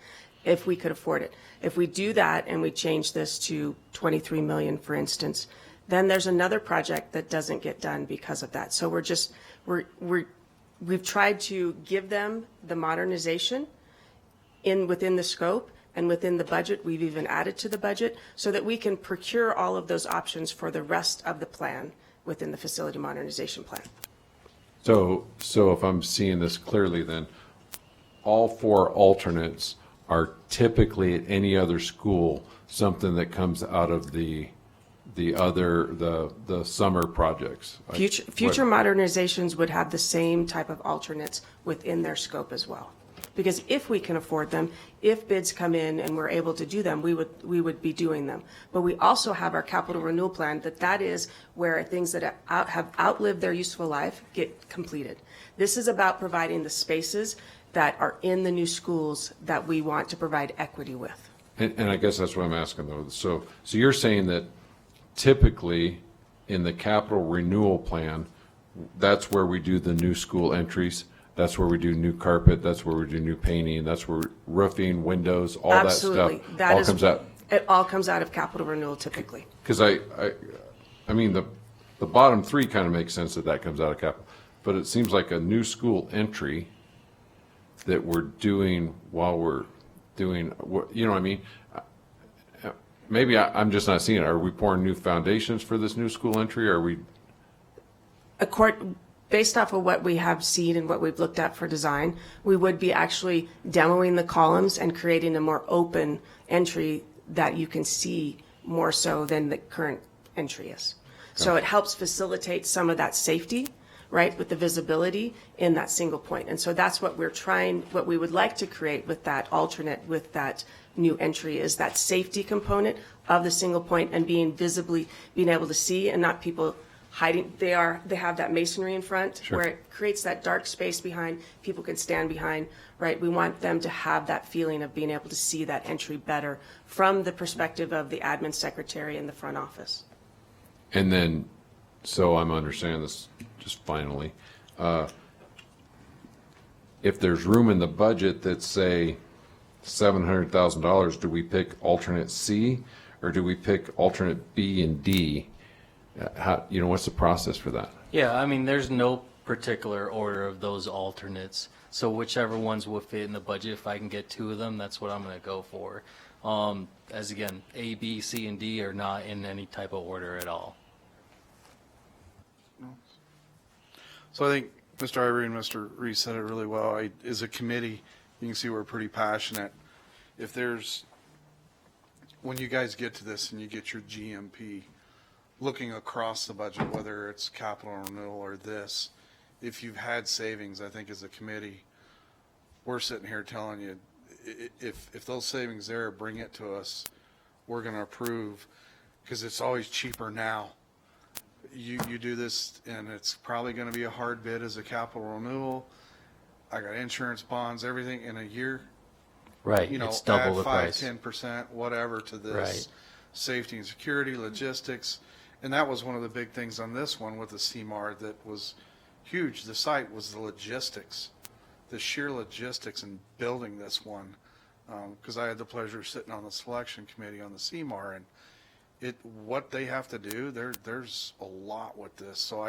if we could afford it. If we do that and we change this to 23 million, for instance, then there's another project that doesn't get done because of that. So we've tried to give them the modernization within the scope and within the budget. We've even added to the budget so that we can procure all of those options for the rest of the plan within the facility modernization plan. So if I'm seeing this clearly, then all four alternates are typically at any other school something that comes out of the summer projects. Future modernizations would have the same type of alternates within their scope as well. Because if we can afford them, if bids come in and we're able to do them, we would be doing them. But we also have our capital renewal plan that is where things that have outlived their useful life get completed. This is about providing the spaces that are in the new schools that we want to provide equity with. And I guess that's what I'm asking though. So you're saying that typically in the capital renewal plan, that's where we do the new school entries. That's where we do new carpet. That's where we do new painting. That's where roofing, windows, all Absolutely. that stuff That all is, comes out. It all comes out of capital renewal typically. Because I mean, the bottom three kind of makes sense that comes out of capital. But it seems like a new school entry that we're doing while we're doing, you know what I mean? Maybe I'm just not seeing it. Are we pouring new foundations for this new school entry? Are we? based off of what we have seen and what we've looked at for design, we would be actually demoing the columns and creating a more open entry that you can see more so than the current entry is. So it helps facilitate some of that safety, right, with the visibility in that single point. And so that's what what we would like to create with that alternate, with that new entry, is that safety component of the single point and being able to see and not people hiding. They have that masonry in front where it creates that dark space behind, people can stand behind, right? We want them to have that feeling of being able to see that entry better from the perspective of the admin secretary in the front office. And then, so I'm understanding this just finally, if there's room in the budget that's, say, $700,000, do we pick alternate C or do we pick alternate B and D? How, what's the process for that? Yeah, I mean, there's no particular order of those alternates. So whichever ones will fit in the budget, if I can get 2 of them, that's what I'm going to go for. As again, A, B, C, and D are not in any type of order at all. So I think Mr. Ivory and Mr. Reese said it really well. As a committee, you can see we're pretty passionate. When you guys get to this and you get your GMP, looking across the budget, whether it's capital renewal or this, if you've had savings, I think as a committee, we're sitting here telling you, if those savings there, bring it to us, we're going to approve, because it's always cheaper now. You do this, and it's probably going to be a hard bid as a capital renewal. I got insurance, bonds, everything in a year. Right, it's double the price. Add 5-10%, whatever to this. Right. Safety and security, logistics. And that was one of the big things on this one with the CMAR that was huge. The site was the logistics, the sheer logistics in building this one. Because I had the pleasure of sitting on the selection committee on the CMAR, and what they have to do, there's a lot with this. So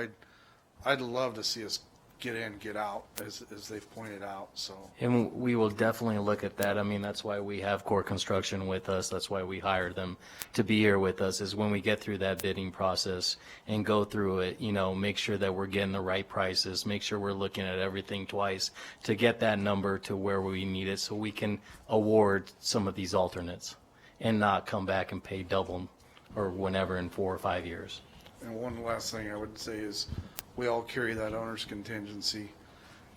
I'd love to see us get in, get out, as they've pointed out. So, and we will definitely look at that. I mean, that's why we have Core Construction with us. That's why we hired them to be here with us, is when we get through that bidding process and go through it, make sure that we're getting the right prices, make sure we're looking at everything twice to get that number to where we need it, so we can award some of these alternates and not come back and pay double or whenever in 4 or 5 years. and one last thing I would say is, we all carry that owner's contingency.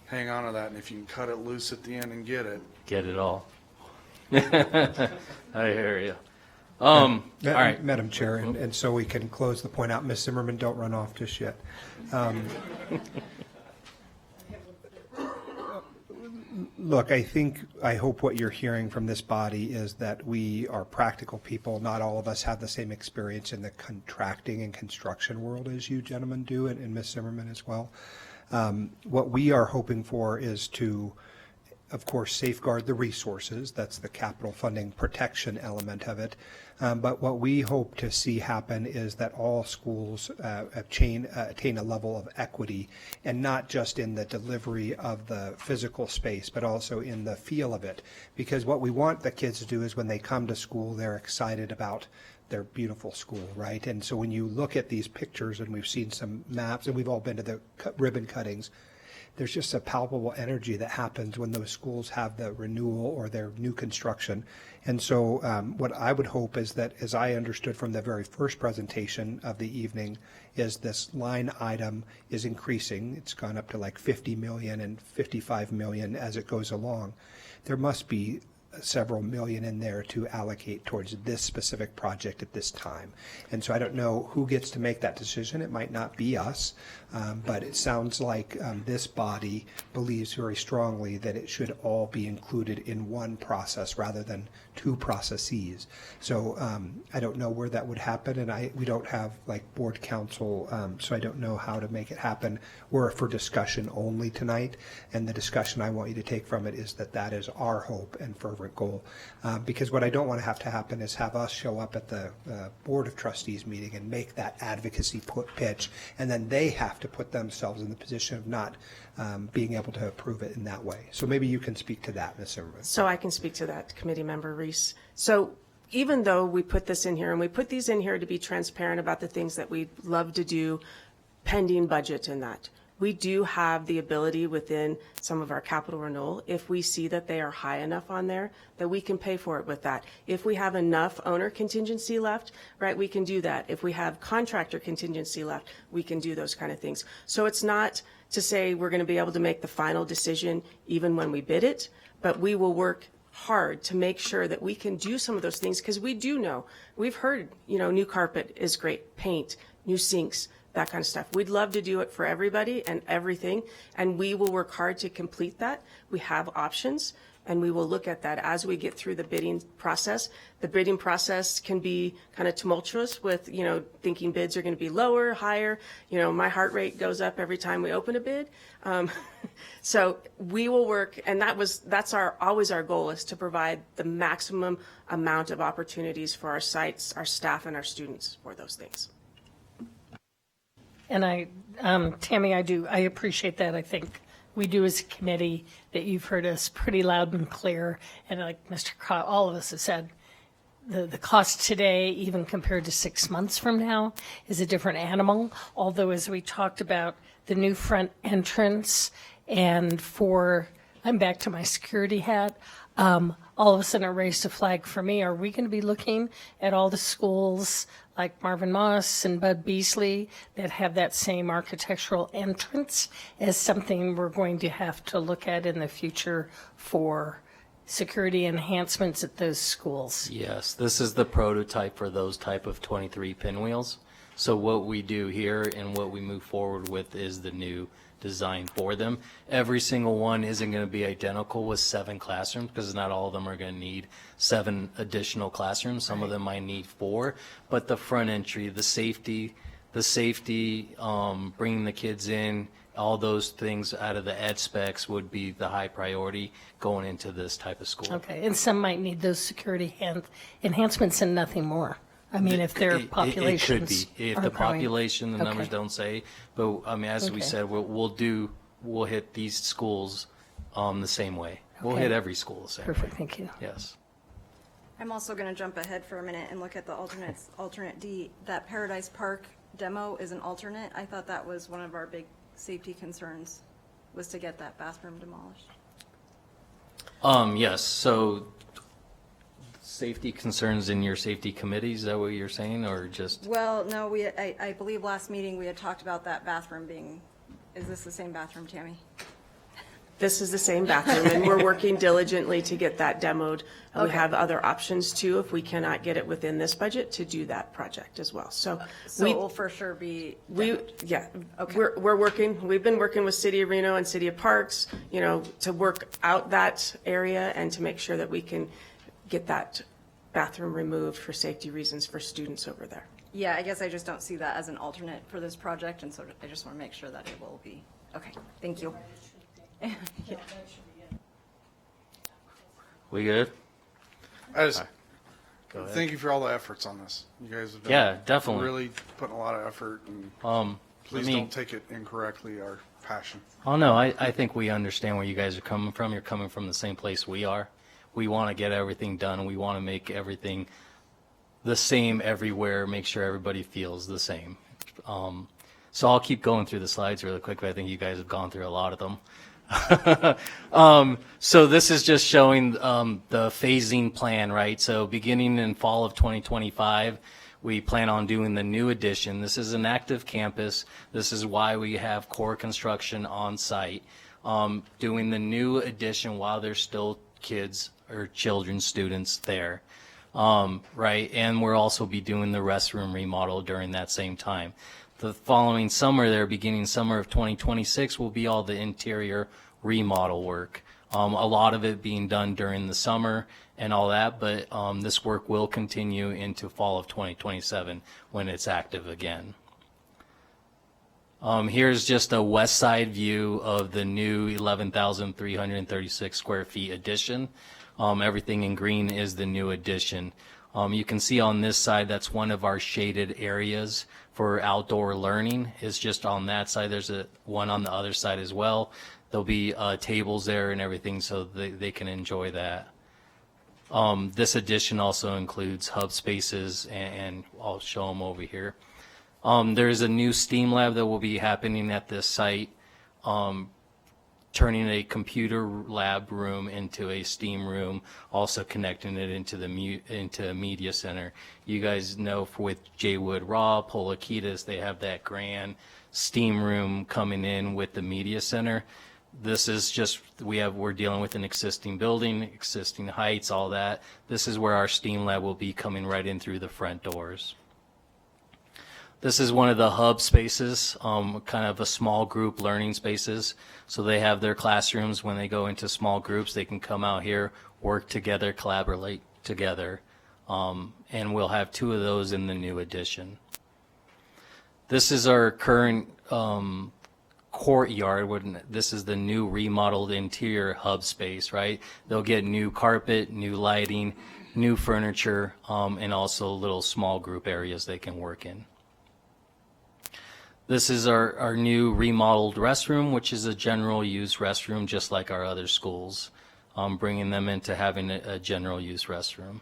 Hang on to that, and if you can cut it loose at the end and get it. Get it all. I hear you. All right. Madam Chair, and so we can close the point out. Ms. Zimmerman, don't run off just yet. Look, I hope what you're hearing from this body is that we are practical people. Not all of us have the same experience in the contracting and construction world as you gentlemen do, and Ms. Zimmerman as well. What we are hoping for is to, of course, safeguard the resources. That's the capital funding protection element of it. But what we hope to see happen is that all schools attain a level of equity, and not just in the delivery of the physical space, but also in the feel of it. Because what we want the kids to do is when they come to school, they're excited about their beautiful school, right? And so when you look at these pictures, and we've seen some maps, and we've all been to the ribbon cuttings, there's just a palpable energy that happens when those schools have the renewal or their new construction. And so what I would hope is that, as I understood from the very first presentation of the evening, is this line item is increasing. It's gone up to like 50 million and 55 million as it goes along. There must be several million in there to allocate towards this specific project at this time. And so I don't know who gets to make that decision. It might not be us, but it sounds like this body believes very strongly that it should all be included in one process rather than 2 processes. So I don't know where that would happen, and we don't have like board council, so I don't know how to make it happen. We're for discussion only tonight, and the discussion I want you to take from it is that that is our hope and fervent goal. Because what I don't want to have happen is have us show up at the Board of Trustees meeting and make that advocacy pitch, and then they have to put themselves in the position of not being able to approve it in that way. So maybe you can speak to that, Ms. Zimmerman. So I can speak to that, Committee Member Reese. So even though we put this in here, and we put these in here to be transparent about the things that we'd love to do pending budget and that, We do have the ability within some of our capital renewal, if we see that they are high enough on there, that we can pay for it with that. If we have enough owner contingency left, right, we can do that. If we have contractor contingency left, we can do those kind of things. So it's not to say we're going to be able to make the final decision even when we bid it, but we will work hard to make sure that we can do some of those things, because we do know, we've heard, new carpet is great, paint, new sinks, that kind of stuff. We'd love to do it for everybody and everything, and we will work hard to complete that. We have options, and we will look at that as we get through the bidding process. The bidding process can be kind of tumultuous with, thinking bids are going to be lower, higher. My heart rate goes up every time we open a bid. So we will work, and that's always our goal, is to provide the maximum amount of opportunities for our sites, our staff, and our students for those things. And Tammy, I appreciate that. I think we do as a committee, that you've heard us pretty loud and clear. And like Mr. Crott, all of us have said, the cost today, even compared to 6 months from now, is a different animal. Although, as we talked about, the new front entrance, and I'm back to my security hat, all of a sudden it raised a flag for me. Are we going to be looking at all the schools like Marvin Moss and Bud Beasley that have that same architectural entrance as something we're going to have to look at in the future for security enhancements at those schools? Yes, this is the prototype for those type of 23 pinwheels. So what we do here and what we move forward with is the new design for them. Every single one isn't going to be identical with 7 classrooms, because not all of them are going to need 7 additional classrooms. Some of them might need 4, but the front entry, the safety, bringing the kids in, all those things out of the ed specs would be the high priority going into this type of school. Okay, and some might need those security enhancements and nothing more. I mean, if their populations It could be. If are the growing. population, the numbers Okay. don't say, but I mean, as we Okay. said, we'll hit these schools the same way. We'll Okay. hit every school the same way. Perfect, thank you. Yes. I'm also going to jump ahead for a minute and look at the alternate D. That Paradise Park demo is an alternate. I thought that was one of our big safety concerns, was to get that bathroom demolished. Yes, so safety concerns in your safety committee, is that what you're saying, or just? Well, no, I believe last meeting we had talked about that bathroom being, is this the same bathroom, Tammy? This is the same bathroom, and we're working diligently to get that demoed. And we Okay. have other options too, if we cannot get it within this budget, to do that project as well. So So we, it will for sure be. yeah, Okay. we're working, we've been working with City of Reno and City of Parks, to work out that area and to make sure that we can get that bathroom removed for safety reasons for students over there. Yeah, I guess I just don't see that as an alternate for this project, and so I just want to make sure that it will be. Okay, thank you. We good? Thank you for all the efforts on this. You guys have done. Yeah, definitely. Really putting a lot of effort, and please me- don't take it incorrectly, our passion. Oh, no, I think we understand where you guys are coming from. You're coming from the same place we are. We want to get everything done, and we want to make everything the same everywhere, make sure everybody feels the same. So I'll keep going through the slides really quickly. I think you guys have gone through a lot of them. So this is just showing the phasing plan, right? So beginning in fall of 2025, we plan on doing the new addition. This is an active campus. This is why we have core construction on site. Doing the new addition while there's still kids or children, students there, right? And we'll also be doing the restroom remodel during that same time. The following summer there, beginning summer of 2026, will be all the interior remodel work. A lot of it being done during the summer and all that, but this work will continue into fall of 2027 when it's active again. Here's just a west side view of the new 11,336 square feet addition. Everything in green is the new addition. You can see on this side, that's one of our shaded areas for outdoor learning. It's just on that side. There's one on the other side as well. There'll be tables there and everything, so they can enjoy that. This addition also includes hub spaces, and I'll show them over here. There's a new STEAM lab that will be happening at this site. turning a computer lab room into a STEAM room, also connecting it into into a media center. You guys know with Jaywood Raw, Polakitas, they have that grand STEAM room coming in with the media center. This is just, we're dealing with an existing building, existing heights, all that. This is where our STEAM lab will be coming right in through the front doors. This is one of the hub spaces, kind of a small group learning spaces. So they have their classrooms. When they go into small groups, they can come out here, work together, collaborate together. And we'll have 2 of those in the new addition. This is our current courtyard. This is the new remodeled interior hub space, right? They'll get new carpet, new lighting, new furniture, and also little small group areas they can work in. This is our new remodeled restroom, which is a general use restroom, just like our other schools, bringing them into having a general use restroom.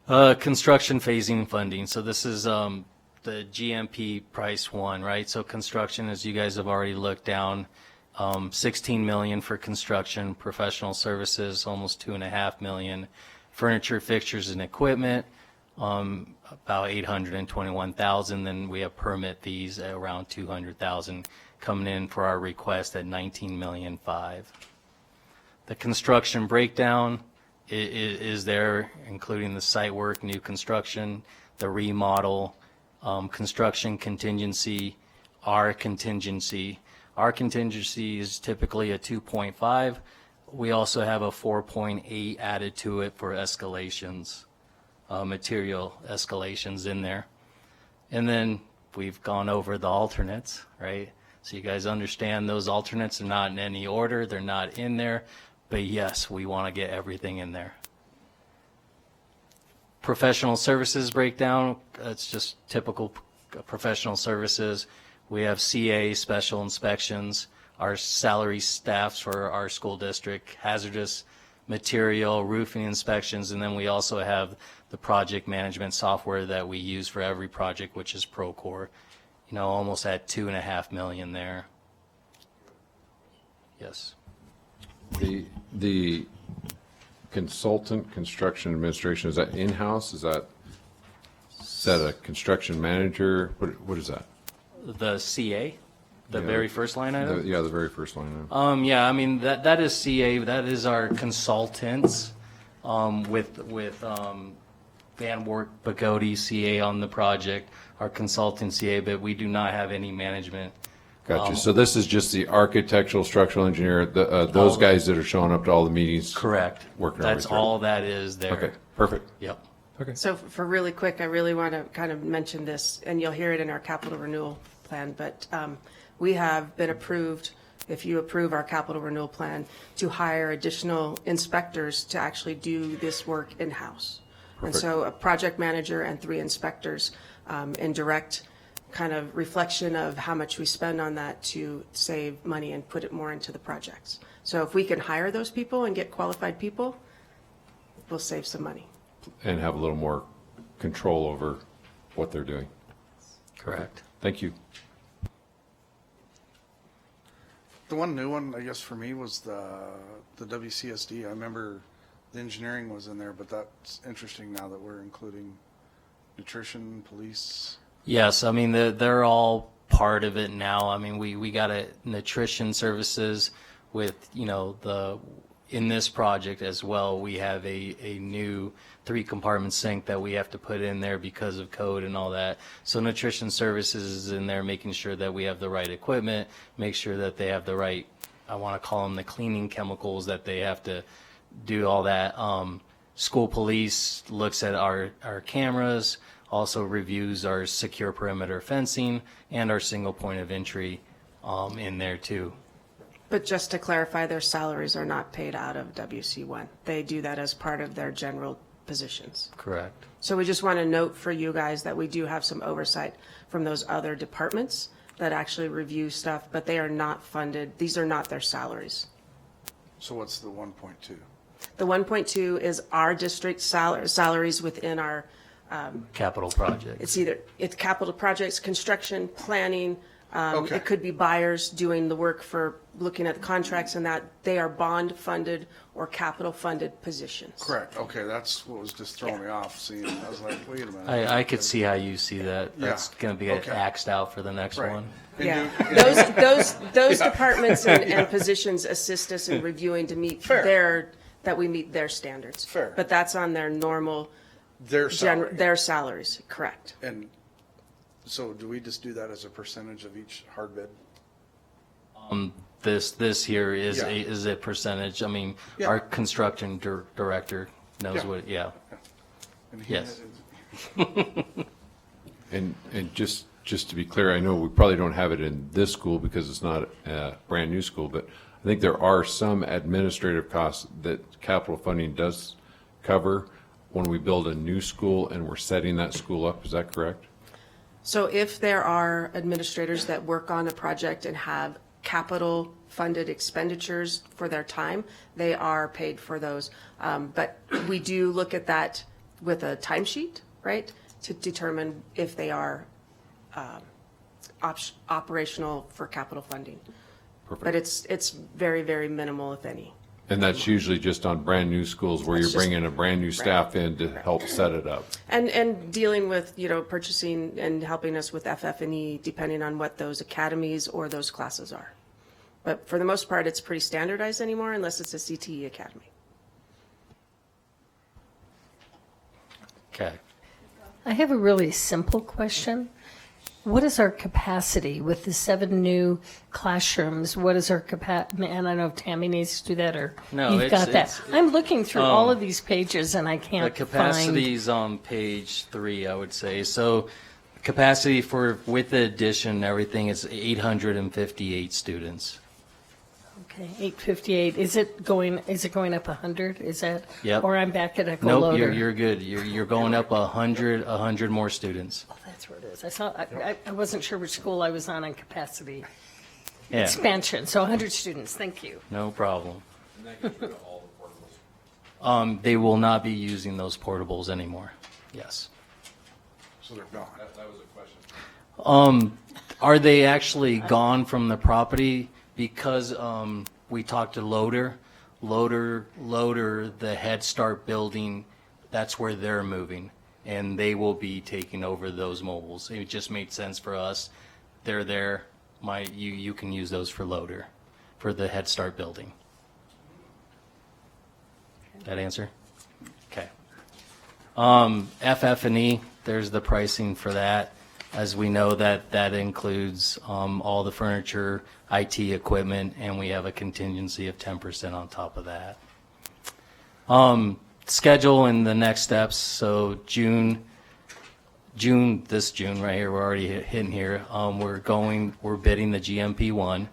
Construction phasing funding. So this is the GMP price 1, right? So construction, as you guys have already looked down, $16 million for construction, professional services, almost $2.5 million, furniture, fixtures, and equipment, about $821,000. Then we have permit fees at around $200,000 coming in for our request at $19.5 million. The construction breakdown is there, including the site work, new construction, the remodel, construction contingency, our contingency. Our contingency is typically a 2.5. We also have a 4.8 added to it for escalations. Material escalations in there. And then we've gone over the alternates, right? So you guys understand those alternates are not in any order. They're not in there. But yes, we want to get everything in there. Professional services breakdown, it's just typical professional services. We have CA, special inspections, our salary staffs for our school district, hazardous material, roofing inspections, and then we also have the project management software that we use for every project, which is Procore. You know, almost at $2.5 million there. Yes. The consultant construction administration, is that in-house? Is that a construction manager? What is that? The CA, the very first line item? Yeah, the very first line item. Yeah, I mean, that is CA. That is our consultants with Van Wert Bogoti CA on the project, our consultant CA, but we do not have any management. Gotcha. So this is just the architectural structural engineer, those guys that are showing up to all the meetings? Correct. Working That's all that is there. Okay, perfect. Yep. Okay. So for really quick, I really want to kind of mention this, and you'll hear it in our capital renewal plan, but we have been approved, if you approve our capital renewal plan, to hire additional inspectors to actually do this work in-house. And so a project manager and 3 inspectors in direct kind of reflection of how much we spend on that to save money and put it more into the projects. So if we can hire those people and get qualified people, we'll save some money. And have a little more control over what they're doing. Correct. Thank you. The one new one, I guess, for me was the WCSD. I remember the engineering was in there, but that's interesting now that we're including nutrition, police. Yes, I mean, they're all part of it now. I mean, we got a nutrition services with, you know, in this project as well, we have a new 3-compartment sink that we have to put in there because of code and all that. So nutrition services is in there, making sure that we have the right equipment, make sure that they have the right, I want to call them the cleaning chemicals, that they have to do all that. School police looks at our cameras, also reviews our secure perimeter fencing and our single point of entry in there too. But just to clarify, their salaries are not paid out of WC1. They do that as part of their general positions. Correct. So we just want to note for you guys that we do have some oversight from those other departments that actually review stuff, but they are not funded. These are not their salaries. So what's the 1.2? The 1.2 is our district salaries within our Capital project. it's capital projects, construction, planning, Okay. It could be buyers doing the work for looking at the contracts and that. They are bond-funded or capital-funded positions. Correct, okay, that's what was just throwing me off, seeing, I was like, wait a minute. I could see how you see that. Yeah. That's going to be Okay. axed out for the next Right. one. And Yeah, those departments and positions assist us in reviewing to meet that we meet their standards. Fair. But that's on their normal, Their salary. their salaries, correct. And so do we just do that as a percentage of each hard bid? This here is Yeah. is a percentage. I mean, Yeah. our construction director knows Yeah. what, yeah. And he- Yes. And just to be clear, I know we probably don't have it in this school because it's not a brand-new school, but I think there are some administrative costs that capital funding does cover when we build a new school and we're setting that school up. Is that correct? So if there are administrators that work on a project and have capital funded expenditures for their time, they are paid for those. But we do look at that with a timesheet, right? To determine if they are operational for capital funding. Perfect. But it's very, very minimal, if any. And that's usually just on brand-new schools where you're That's just- bringing a brand-new staff in to help set it up. And dealing with, purchasing and helping us with FF&E, depending on what those academies or those classes are. But for the most part, it's pretty standardized anymore unless it's a CTE academy. Okay. I have a really simple question. What is our capacity with the 7 new classrooms? What is our capacity? And I don't know if Tammy needs to do that or No, you've got that. it's- I'm looking through all of these pages and I The can't capacity find. is on page 3, I would say. So capacity with the addition and everything is 858 students. Okay, 858. Is it going up 100? Is that? Yep. Or I'm back at Echo Nope, Loader? you're good. You're going up 100 more students. Oh, that's where it is. I wasn't sure which school I was on capacity. Yeah, Expansion, so 100 students, thank you. no problem. They will not be using those portables anymore. Yes. So they're gone. Are they actually gone from the property? Because we talked to Loader, the Head Start building, that's where they're moving. And they will be taking over those mobiles. It just made sense for us. They're there. You can use those for Loader, for the Head Start building. That answer? Okay. FF&E, there's the pricing for that. As we know, that includes all the furniture, IT equipment, and we have a contingency of 10% on top of that. Schedule and the next steps. So this June right here, we're already hitting here. We're bidding the GMP1.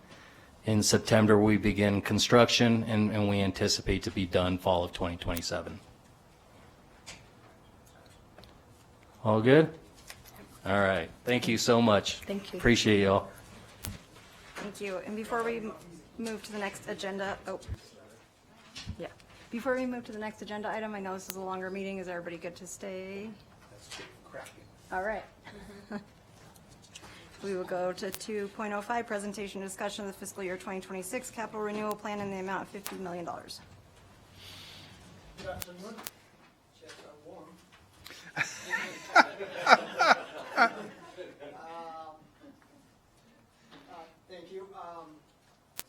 In September, we begin construction, and we anticipate to be done fall of 2027. All good? All right. Thank you so much. Thank you. Appreciate y'all. Thank you. And before we move to the next agenda, before we move to the next agenda item, I know this is a longer meeting. Is everybody good to stay? All right. We will go to 2.05, presentation and discussion of the fiscal year 2026 capital renewal plan in the amount of $50 million. Good afternoon. Chairs are warm. Thank you.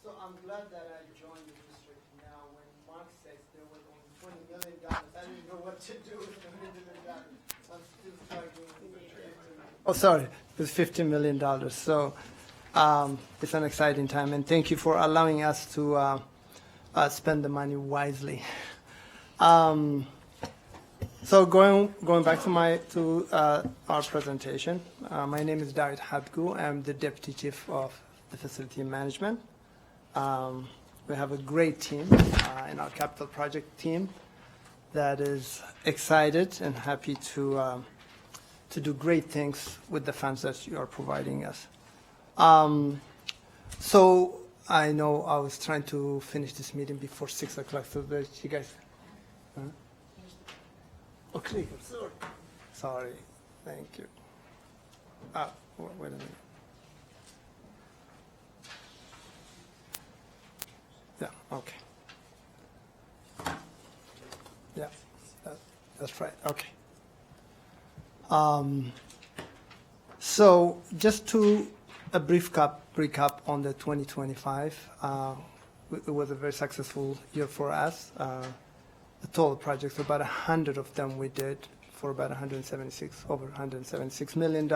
So I'm glad that I joined the district now. When Mark says there was only $20 million, I didn't know what to do with $20 million. I'm still struggling with it. Oh, sorry, it's $15 million. So it's an exciting time, and thank you for allowing us to spend the money wisely. So going back to our presentation, my name is David Habgu. I'm the Deputy Chief of the Facility Management. We have a great team in our capital project team that is excited and happy to do great things with the funds that you are providing us. So I know I was trying to finish this meeting before 6 o'clock, so that you guys. Huh? Okay, sorry. Thank you. Wait a minute. Yeah, okay. Yeah, that's right, okay. So just to a brief recap on the 2025, it was a very successful year for us. The total projects, about 100 of them we did for about over $176 million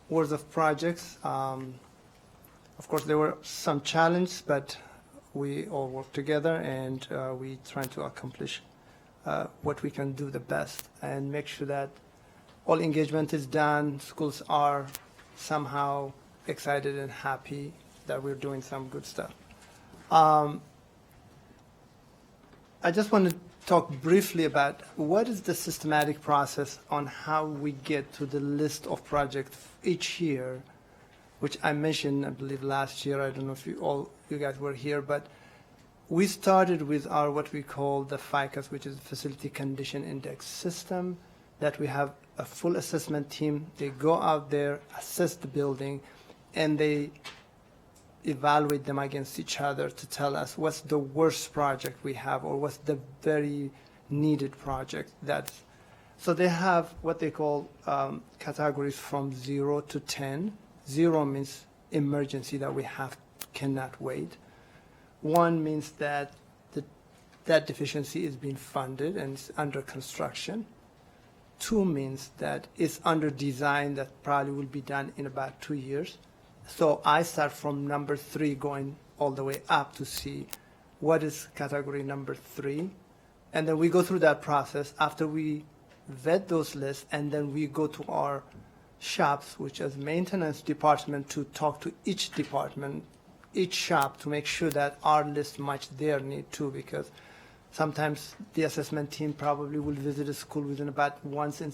worth of projects. Of course, there were some challenges, but we all worked together and we trying to accomplish what we can do the best and make sure that all engagement is done, schools are somehow excited and happy that we're doing some good stuff. I just want to talk briefly about what is the systematic process on how we get to the list of projects each year, which I mentioned, I believe, last year. I don't know if you guys were here, but we started with our what we call the FICAS, which is Facility Condition Index system, that we have a full assessment team. They go out there, assess the building, and they evaluate them against each other to tell us what's the worst project we have or what's the very needed project. So they have what they call categories from 0 to 10. 0 means emergency, that we cannot wait. 1 means that that deficiency is being funded and it's under construction. 2 means that it's under design that probably will be done in about 2 years. So I start from number 3 going all the way up to see what is category number 3. And then we go through that process after we vet those lists, and then we go to our shops, which is maintenance department, to talk to each department, each shop, to make sure that our list match their need too, because sometimes the assessment team probably will visit a school within about once in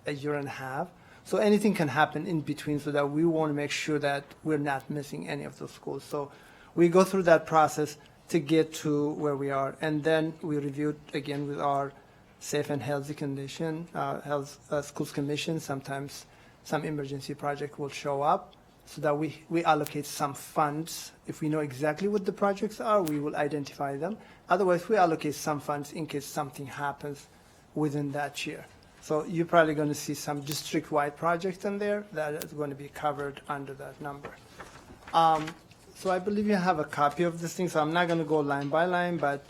a year and a half. So anything can happen in between, so that we want to make sure that we're not missing any of those schools. So we go through that process to get to where we are. And then we review it again with our Safe and Healthy Condition, Schools Commission. Sometimes some emergency project will show up, so that we allocate some funds. If we know exactly what the projects are, we will identify them. Otherwise, we allocate some funds in case something happens within that year. So you're probably going to see some district-wide projects in there that is going to be covered under that number. So I believe you have a copy of this thing, so I'm not going to go line by line, but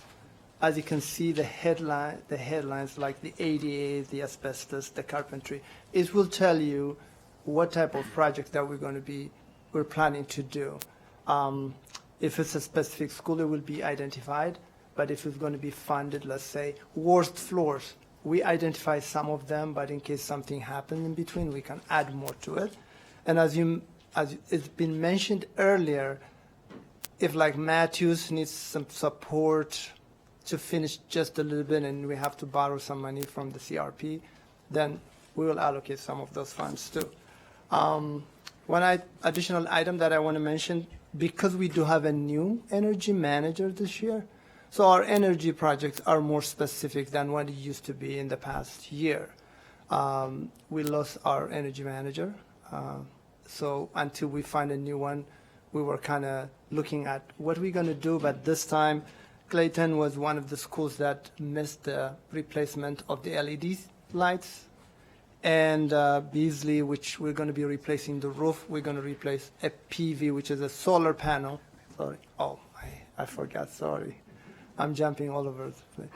as you can see, the headlines like the ADA, the asbestos, the carpentry, it will tell you what type of project that we're planning to do. If it's a specific school, it will be identified, but if it's going to be funded, let's say, worst floors, we identify some of them, but in case something happens in between, we can add more to it. And as it's been mentioned earlier, if like Matthews needs some support to finish just a little bit and we have to borrow some money from the CRP, then we will allocate some of those funds too. One additional item that I want to mention, because we do have a new energy manager this year, so our energy projects are more specific than what it used to be in the past year. We lost our energy manager, so until we find a new one, we were kind of looking at what we're going to do, but this time Clayton was one of the schools that missed the replacement of the LED lights, and Beasley, which we're going to be replacing the roof. We're going to replace a PV, which is a solar panel. Sorry. Oh, I forgot. Sorry. I'm jumping all over the place.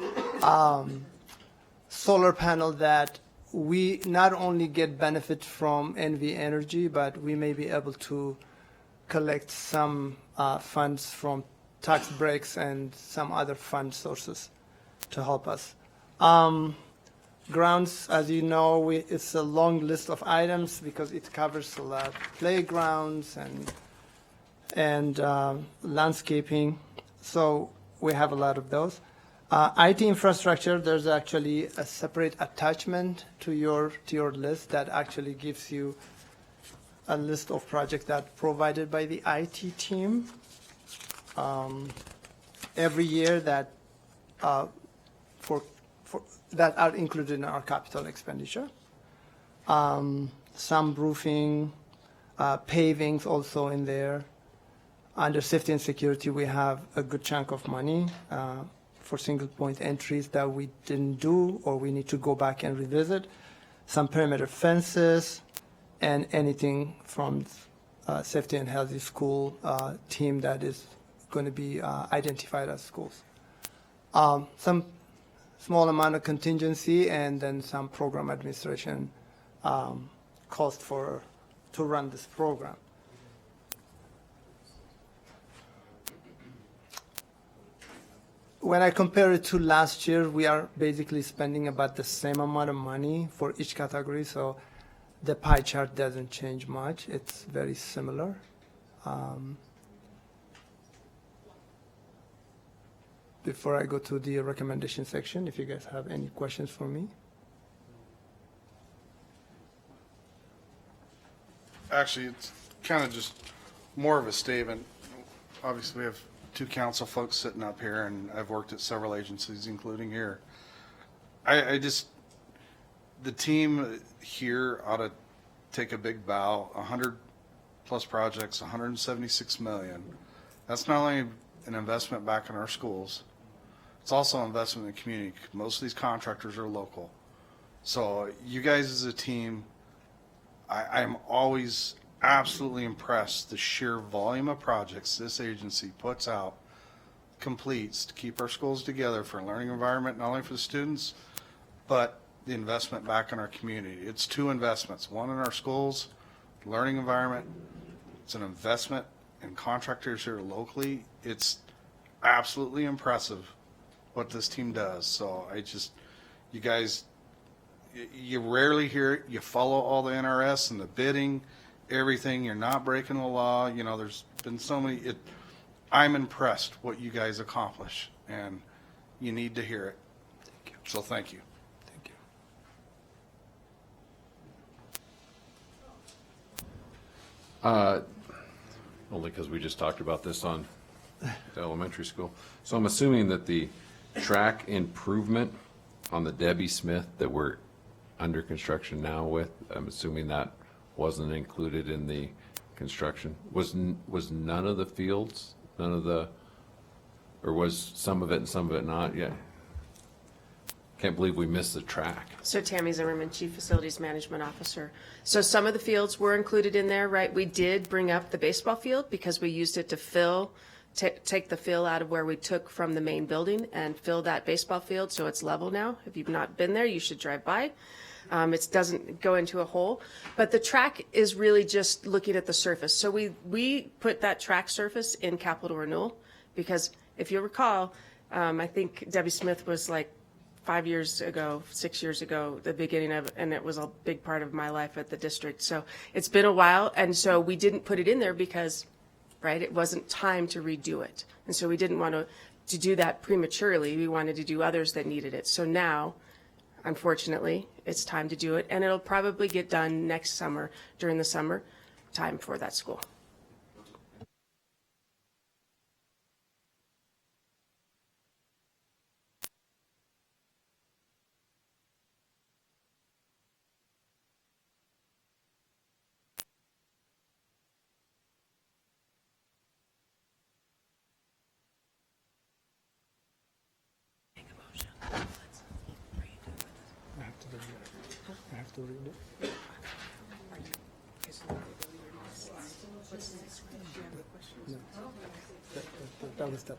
Solar panel that we not only get benefit from NV Energy, but we may be able to collect some funds from tax breaks and some other fund sources to help us. Grounds, as you know, it's a long list of items because it covers a lot: playgrounds and landscaping. So we have a lot of those. IT infrastructure, there's actually a separate attachment to your list that actually gives you a list of projects that provided by the IT team every year that that are included in our capital expenditure. Some roofing, pavings also in there. Under safety and security, we have a good chunk of money for single point entries that we didn't do or we need to go back and revisit. Some perimeter fences and anything from safety and healthy school team that is going to be identified as schools. Some small amount of contingency and then some program administration cost to run this program. When I compare it to last year, we are basically spending about the same amount of money for each category, so the pie chart doesn't change much. It's very similar. Before I go to the recommendation section, if you guys have any questions for me. Actually, it's kind of just more of a statement. Obviously, we have two council folks sitting up here, and I've worked at several agencies, including here. I just, the team here ought to take a big bow. 100 plus projects, 176 million. That's not only an investment back in our schools, it's also an investment in the community. Most of these contractors are local. So you guys as a team, I'm always absolutely impressed the sheer volume of projects this agency puts out, completes to keep our schools together for a learning environment, not only for the students, but the investment back in our community. It's two investments, one in our schools, learning environment. It's an investment in contractors here locally. It's absolutely impressive what this team does. So you guys, you rarely hear it. You follow all the NRS and the bidding, everything. You're not breaking the law. You know, there's been so many. I'm impressed what you guys accomplish, and you need to hear it. Thank you. So thank you. Thank you. Only because we just talked about this on the elementary school. So I'm assuming that the track improvement on the Debbie Smith that we're under construction now with, I'm assuming that wasn't included in the construction. Was none of the fields, or was some of it and some of it not? Yeah. Can't believe we missed the track. So Tammy Zimmerman, Chief Facilities Management Officer. So some of the fields were included in there, right? We did bring up the baseball field because we used it to take the fill out of where we took from the main building and fill that baseball field so it's level now. If you've not been there, you should drive by. It doesn't go into a hole. But the track is really just looking at the surface. So we put that track surface in capital renewal because if you recall, I think Debbie Smith was like 6 years ago, the beginning of, and it was a big part of my life at the district. So it's been a while. And so we didn't put it in there because, right, it wasn't time to redo it. And so we didn't want to do that prematurely. We wanted to do others that needed it. So now, unfortunately, it's time to do it. And it'll probably get done next summer, during the summer time for that school. I have to read it. No. That was that.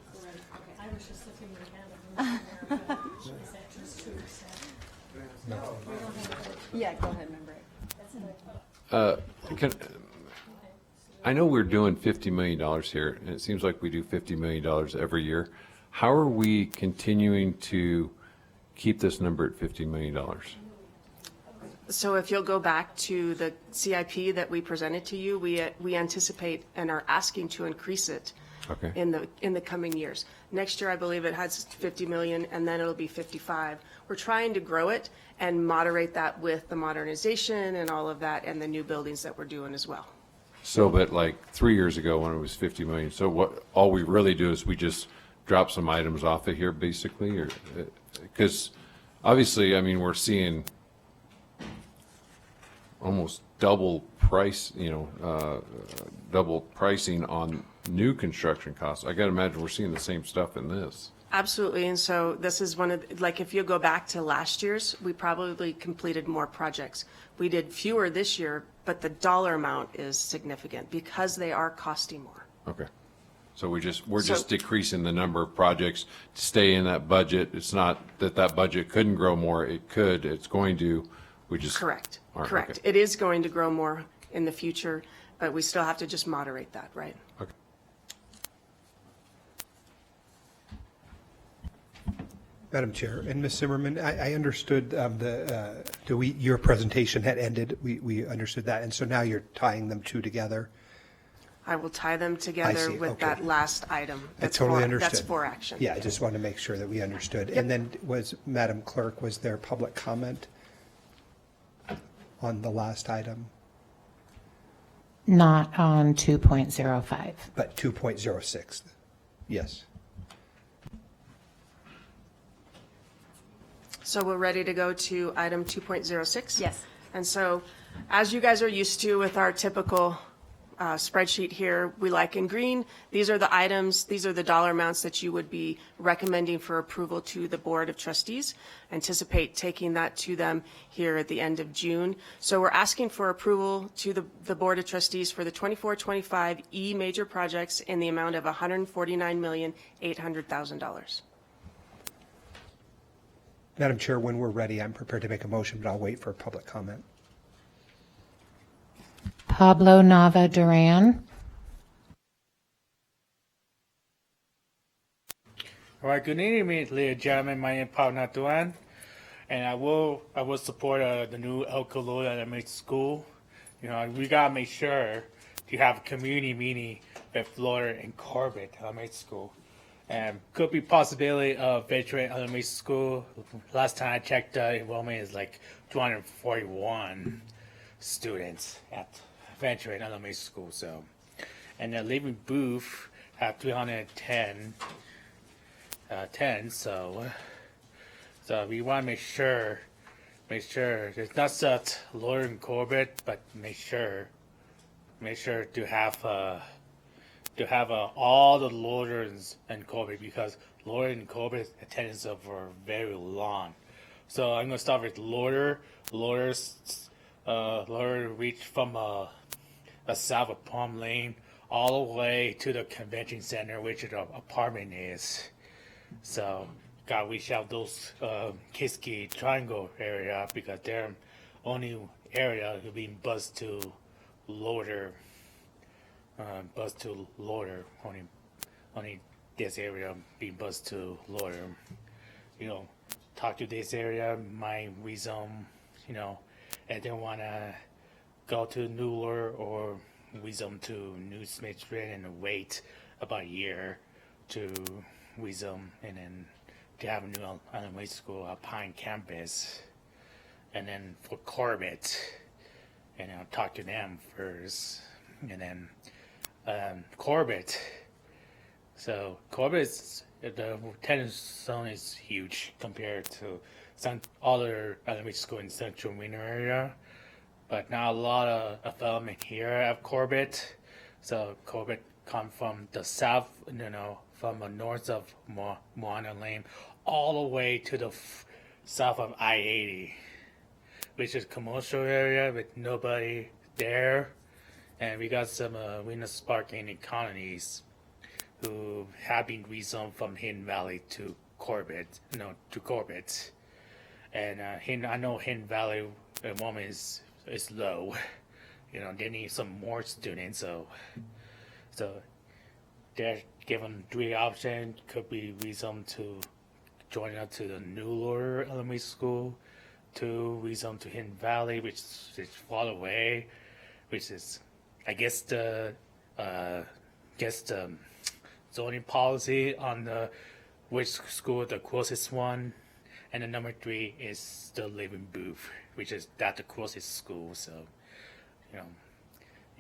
I was just looking at the Yeah, go ahead, member. I know we're doing $50 million here, and it seems like we do $50 million every year. How are we continuing to keep this number at $50 million? So if you'll go back to the CIP that we presented to you, we anticipate and are asking to increase it in the coming years. Next year, I believe it has 50 million, and then it'll be 55. We're trying to grow it and moderate that with the modernization and all of that, and the new buildings that we're doing as well. So, but like 3 years ago when it was 50 million, so what, all we really do is we just drop some items off of here basically, or, because obviously, I mean, we're seeing almost double price, double pricing on new construction costs. I gotta imagine we're seeing the same stuff in this. Absolutely, and so this is one of, like, if you go back to last year's, we probably completed more projects. We did fewer this year, but the dollar amount is significant because they are costing more. Okay. So we're just decreasing the number of projects to stay in that budget. It's not that that budget couldn't grow more. It could, it's going to, we just. Correct, All right, correct. okay. It is going to grow more in the future, but we still have to just moderate that, right? Okay. Madam Chair, and Ms. Zimmerman, I understood your presentation had ended. We understood that, and so now you're tying them two together. I will tie them together see, with okay. that last item. I totally understood. That's for action. Yeah, I just wanted to make sure that we understood. And then Madam Clerk, was there public comment on the last item? Not on 2.05. But 2.06, yes. So we're ready to go to item 2.06? Yes. And so, as you guys are used to with our typical spreadsheet here, we like in green, these are the items, these are the dollar amounts that you would be recommending for approval to the Board of Trustees. Anticipate taking that to them here at the end of June. So we're asking for approval to the Board of Trustees for the 24-25 E major projects in the amount of $149,800,000. Madam Chair, when we're ready, I'm prepared to make a motion, but I'll wait for public comment. Pablo Nava Duran. All right, good evening, ladies and gentlemen. My name is Pao Natuan, and I will support the new El Color Elementary School. You know, we gotta make sure to have a community meeting with Florida and Corbett Elementary School. And could be possibility of Veteran Elementary School. Last time I checked, enrollment is like 241 students at Veteran Elementary School. So, and the living booth have 310. So we want to make sure it's not just Laura and Corbett, but make sure to have all the Laurens and Corbett, because Laura and Corbett's attendance were very long. So I'm gonna start with Laura. Laura reached from south of Palm Lane all the way to the convention center, which the apartment is. So gotta reach out those Kiski Triangle area, because they're only area being buzzed to Lauder. Only this area being buzzed to Lauder. You know, talk to this area, my rezone, you know, and then wanna go to Newler or rezone to New Smith Street and wait about a year to rezone, and then to have a new elementary school at Pine campus. And then for Corbett, and I'll talk to them first, and then Corbett. So Corbett's the attendance zone is huge compared to some other elementary school in Central Winter area, but not a lot of development here at Corbett. So Corbett come from the south, you know, from the north of Moana Lane, all the way to the south of I-80, which is commercial area with nobody there. And we got some Venus Sparking economies who have been rezoned from Hidden Valley to Corbett. And I know Hidden Valley enrollment is low. You know, they need some more students. So they're given three options. Could be rezoned to join up to the New Lure Elementary School, to rezone to Hidden Valley, which is far away, which is, I guess the zoning policy on which school the closest one, and the number 3 is the Living Booth, which is the closest school. So, you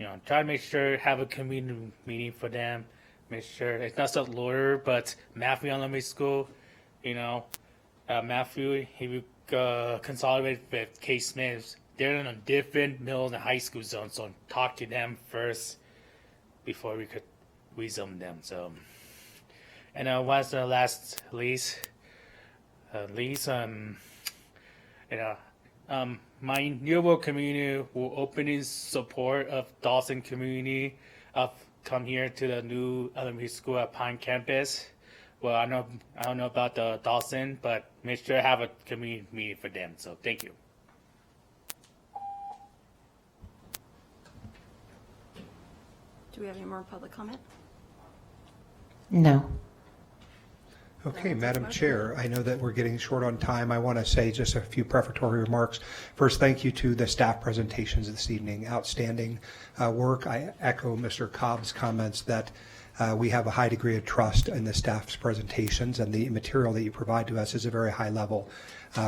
know, try to make sure have a community meeting for them. Make sure it's not just lawyer, but Matthew Elementary School. You know, Matthew, he would consolidate with K. Smith. They're in a different middle and high school zone, so talk to them first before we could resume them. So, and what's the last lease? My Newark community will open in support of Dawson community of come here to the new elementary school at Pine campus. Well, I don't know about the Dawson, but make sure I have a community meeting for them. So thank you. Do we have any more public comment? No. Okay, Madam Chair, I know that we're getting short on time. I want to say just a few prefatory remarks. First, thank you to the staff presentations this evening. Outstanding work. I echo Mr. Cobb's comments that we have a high degree of trust in the staff's presentations, and the material that you provide to us is a very high level.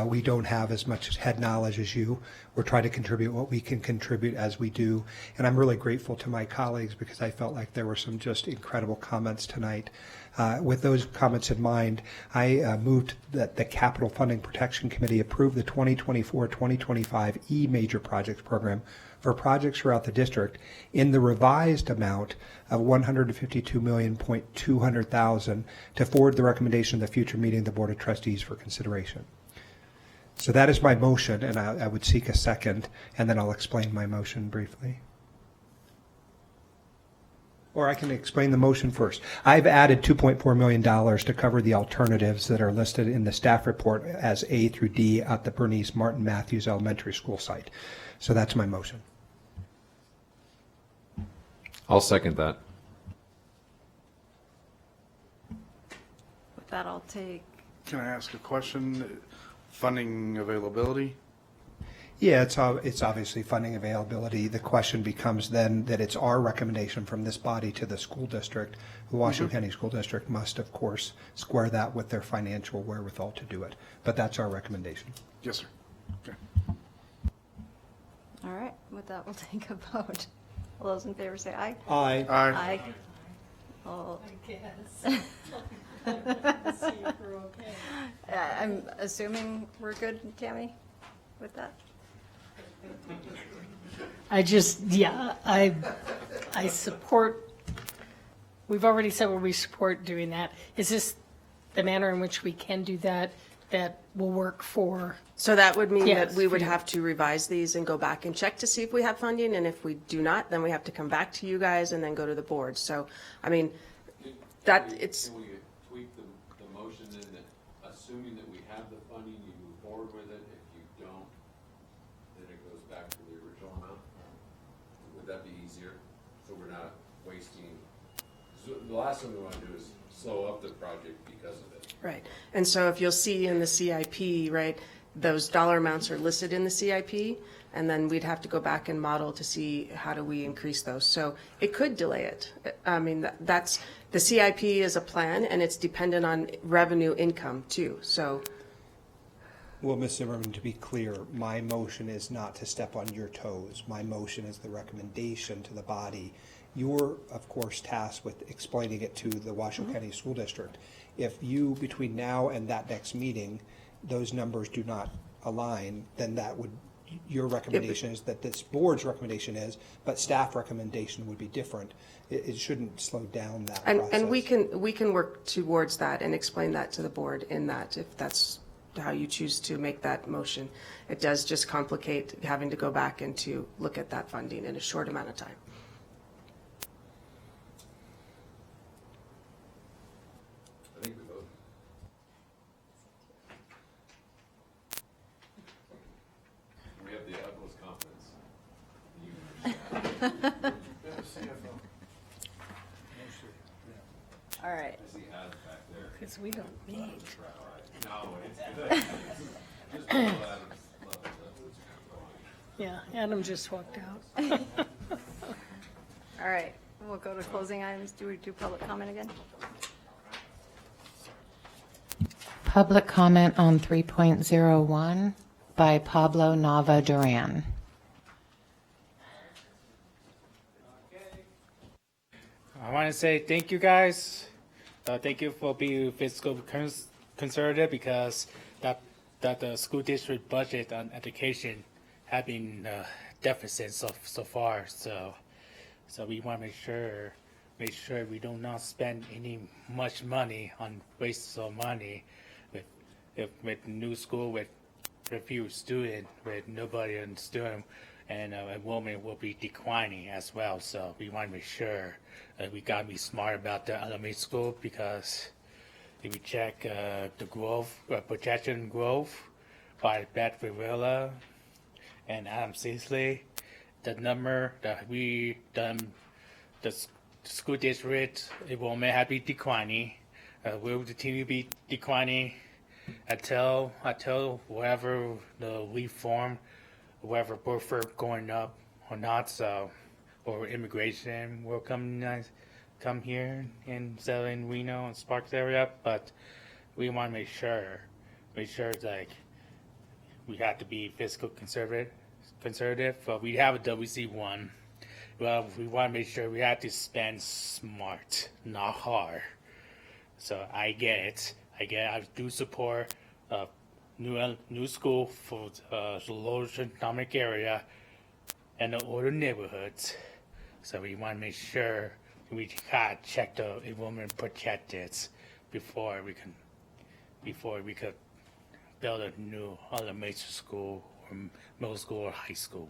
We don't have as much head knowledge as you. We're trying to contribute what we can contribute as we do. And I'm really grateful to my colleagues because I felt like there were some just incredible comments tonight. With those comments in mind, I moved that the Capital Funding Protection Committee approve the 2024-2025 E-Major Projects Program for projects throughout the district in the revised amount of $152,200,000 to forward the recommendation of the future meeting of the Board of Trustees for consideration. So that is my motion, and I would seek a second, and then I'll explain my motion briefly. Or I can explain the motion first. I've added $2.4 million to cover the alternatives that are listed in the staff report as A through D at the Bernice Martin Matthews Elementary School site. So that's my motion. I'll second that. With that, I'll take, Can I ask a question? Funding availability? Yeah, it's obviously funding availability. The question becomes then that it's our recommendation from this body to the school district. The Washington County School District must, of course, square that with their financial wherewithal to do it. But that's our recommendation. Yes, sir. Okay. all right, with that, we'll take a vote. All those in favor say aye. Aye. Aye. Aye. All- I'm assuming we're good, Tammy, with that? I support, we've already said where we support doing that. Is this the manner in which we can do that, that will work for? So that would mean that Yes, we would for you. have to revise these and go back and check to see if we have funding, and if we do not, then we have to come back to you guys and then go to the board. So, I mean, that, it's, Can we tweak the motion in that, assuming that we have the funding, you move forward with it? If you don't, then it goes back to the original amount? Would that be easier? So we're not wasting, so the last thing we want to do is slow up the project because of it. right. And so if you'll see in the CIP, right, those dollar amounts are listed in the CIP, and then we'd have to go back and model to see how do we increase those. So it could delay it. I mean, that's, the CIP is a plan, and it's dependent on revenue income too, so. Well, Ms. Zimmerman, to be clear, my motion is not to step on your toes. My motion is the recommendation to the body. You're, of course, tasked with explaining it to the Washoe County School District. If you, between now and that next meeting, those numbers do not align, then that would, your recommendation is that this board's recommendation is, but staff recommendation would be different. It shouldn't slow down that process. And we can work towards that and explain that to the board in that, if that's how you choose to make that motion. It does just complicate having to go back and to look at that funding in a short amount of time. I think we voted. We have the utmost confidence. All right. I see ads back there. Because we don't meet. No, it's good. Just roll Adam's level. Yeah, Adam just walked out. All right, we'll go to closing items. Do we do public comment again? Public comment on 3.01 by Pablo Nava Duran. I want to say thank you guys. Thank you for being fiscal conservative because that the school district budget on education have been deficit so far. So we want to make sure make sure we do not spend any much money on waste of money with new school with few students, with nobody in student, and enrollment will be declining as well. So we want to make sure we got to be smart about the elementary school, because if we check the growth, projection growth by Beth Rivera and Adam Sisley, the number that we done, the school district enrollment have been declining, will continue to be declining until whatever the reform, whether birth going up or not, so, or immigration will come here in Southern Reno and Sparks area. But we want to make sure like we have to be fiscal conservative, but we have a WC1. Well, we want to make sure we have to spend smart, not hard. So I get it. I do support new school for the low economic area and the older neighborhoods. So we want to make sure we gotta check the enrollment projected before we could build a new elementary school or middle school or high school.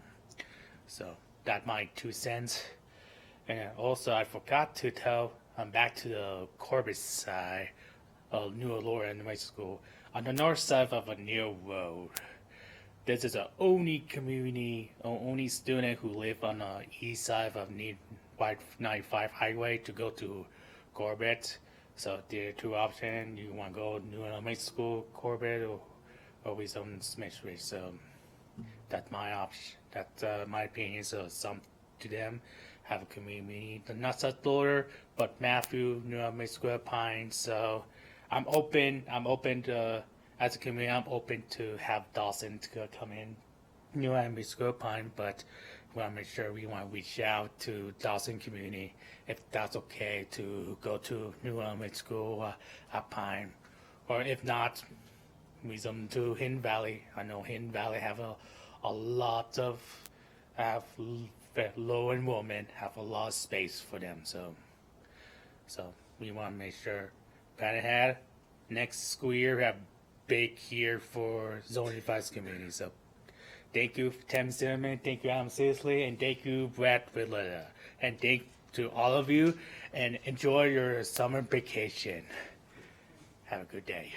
So that's my 2 cents. And also I forgot to tell, I'm back to the Corbett side of New Aurora Elementary School. On the north side of a Neal Road, this is the only community, or only student who live on the east side of 95 highway to go to Corbett. So there are 2 options. You want to go New Elementary School, Corbett, or always on Smith Street. So that's my option. That's my opinion. So some to them have a community meeting. The not such daughter, but Matthew, New Elementary School, Pine. So I'm open to, as a community, I'm open to have Dawson to come in, New Elementary School, Pine, but we want to make sure we want to reach out to Dawson community, if that's okay to go to New Elementary School at Pine, or if not, we them to Hidden Valley. I know Hidden Valley have a lot of low enrollment, have a lot of space for them. So we want to make sure plan ahead. Next school year, we have big year for zoning advice community. So thank you, Tim Zimmerman. Thank you, Adam Sisley, and thank you, Brett Villetta. And thank to all of you, and enjoy your summer vacation. Have a good day.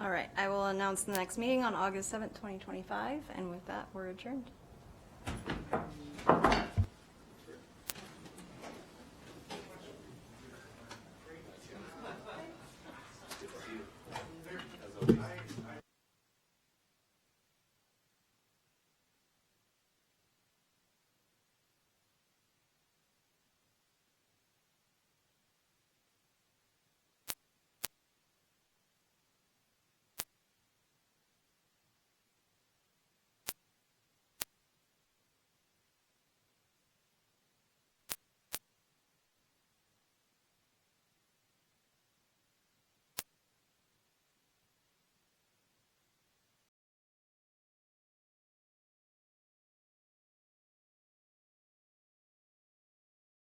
All right, I will announce the next meeting on August 7th, 2025, and with that, we're adjourned.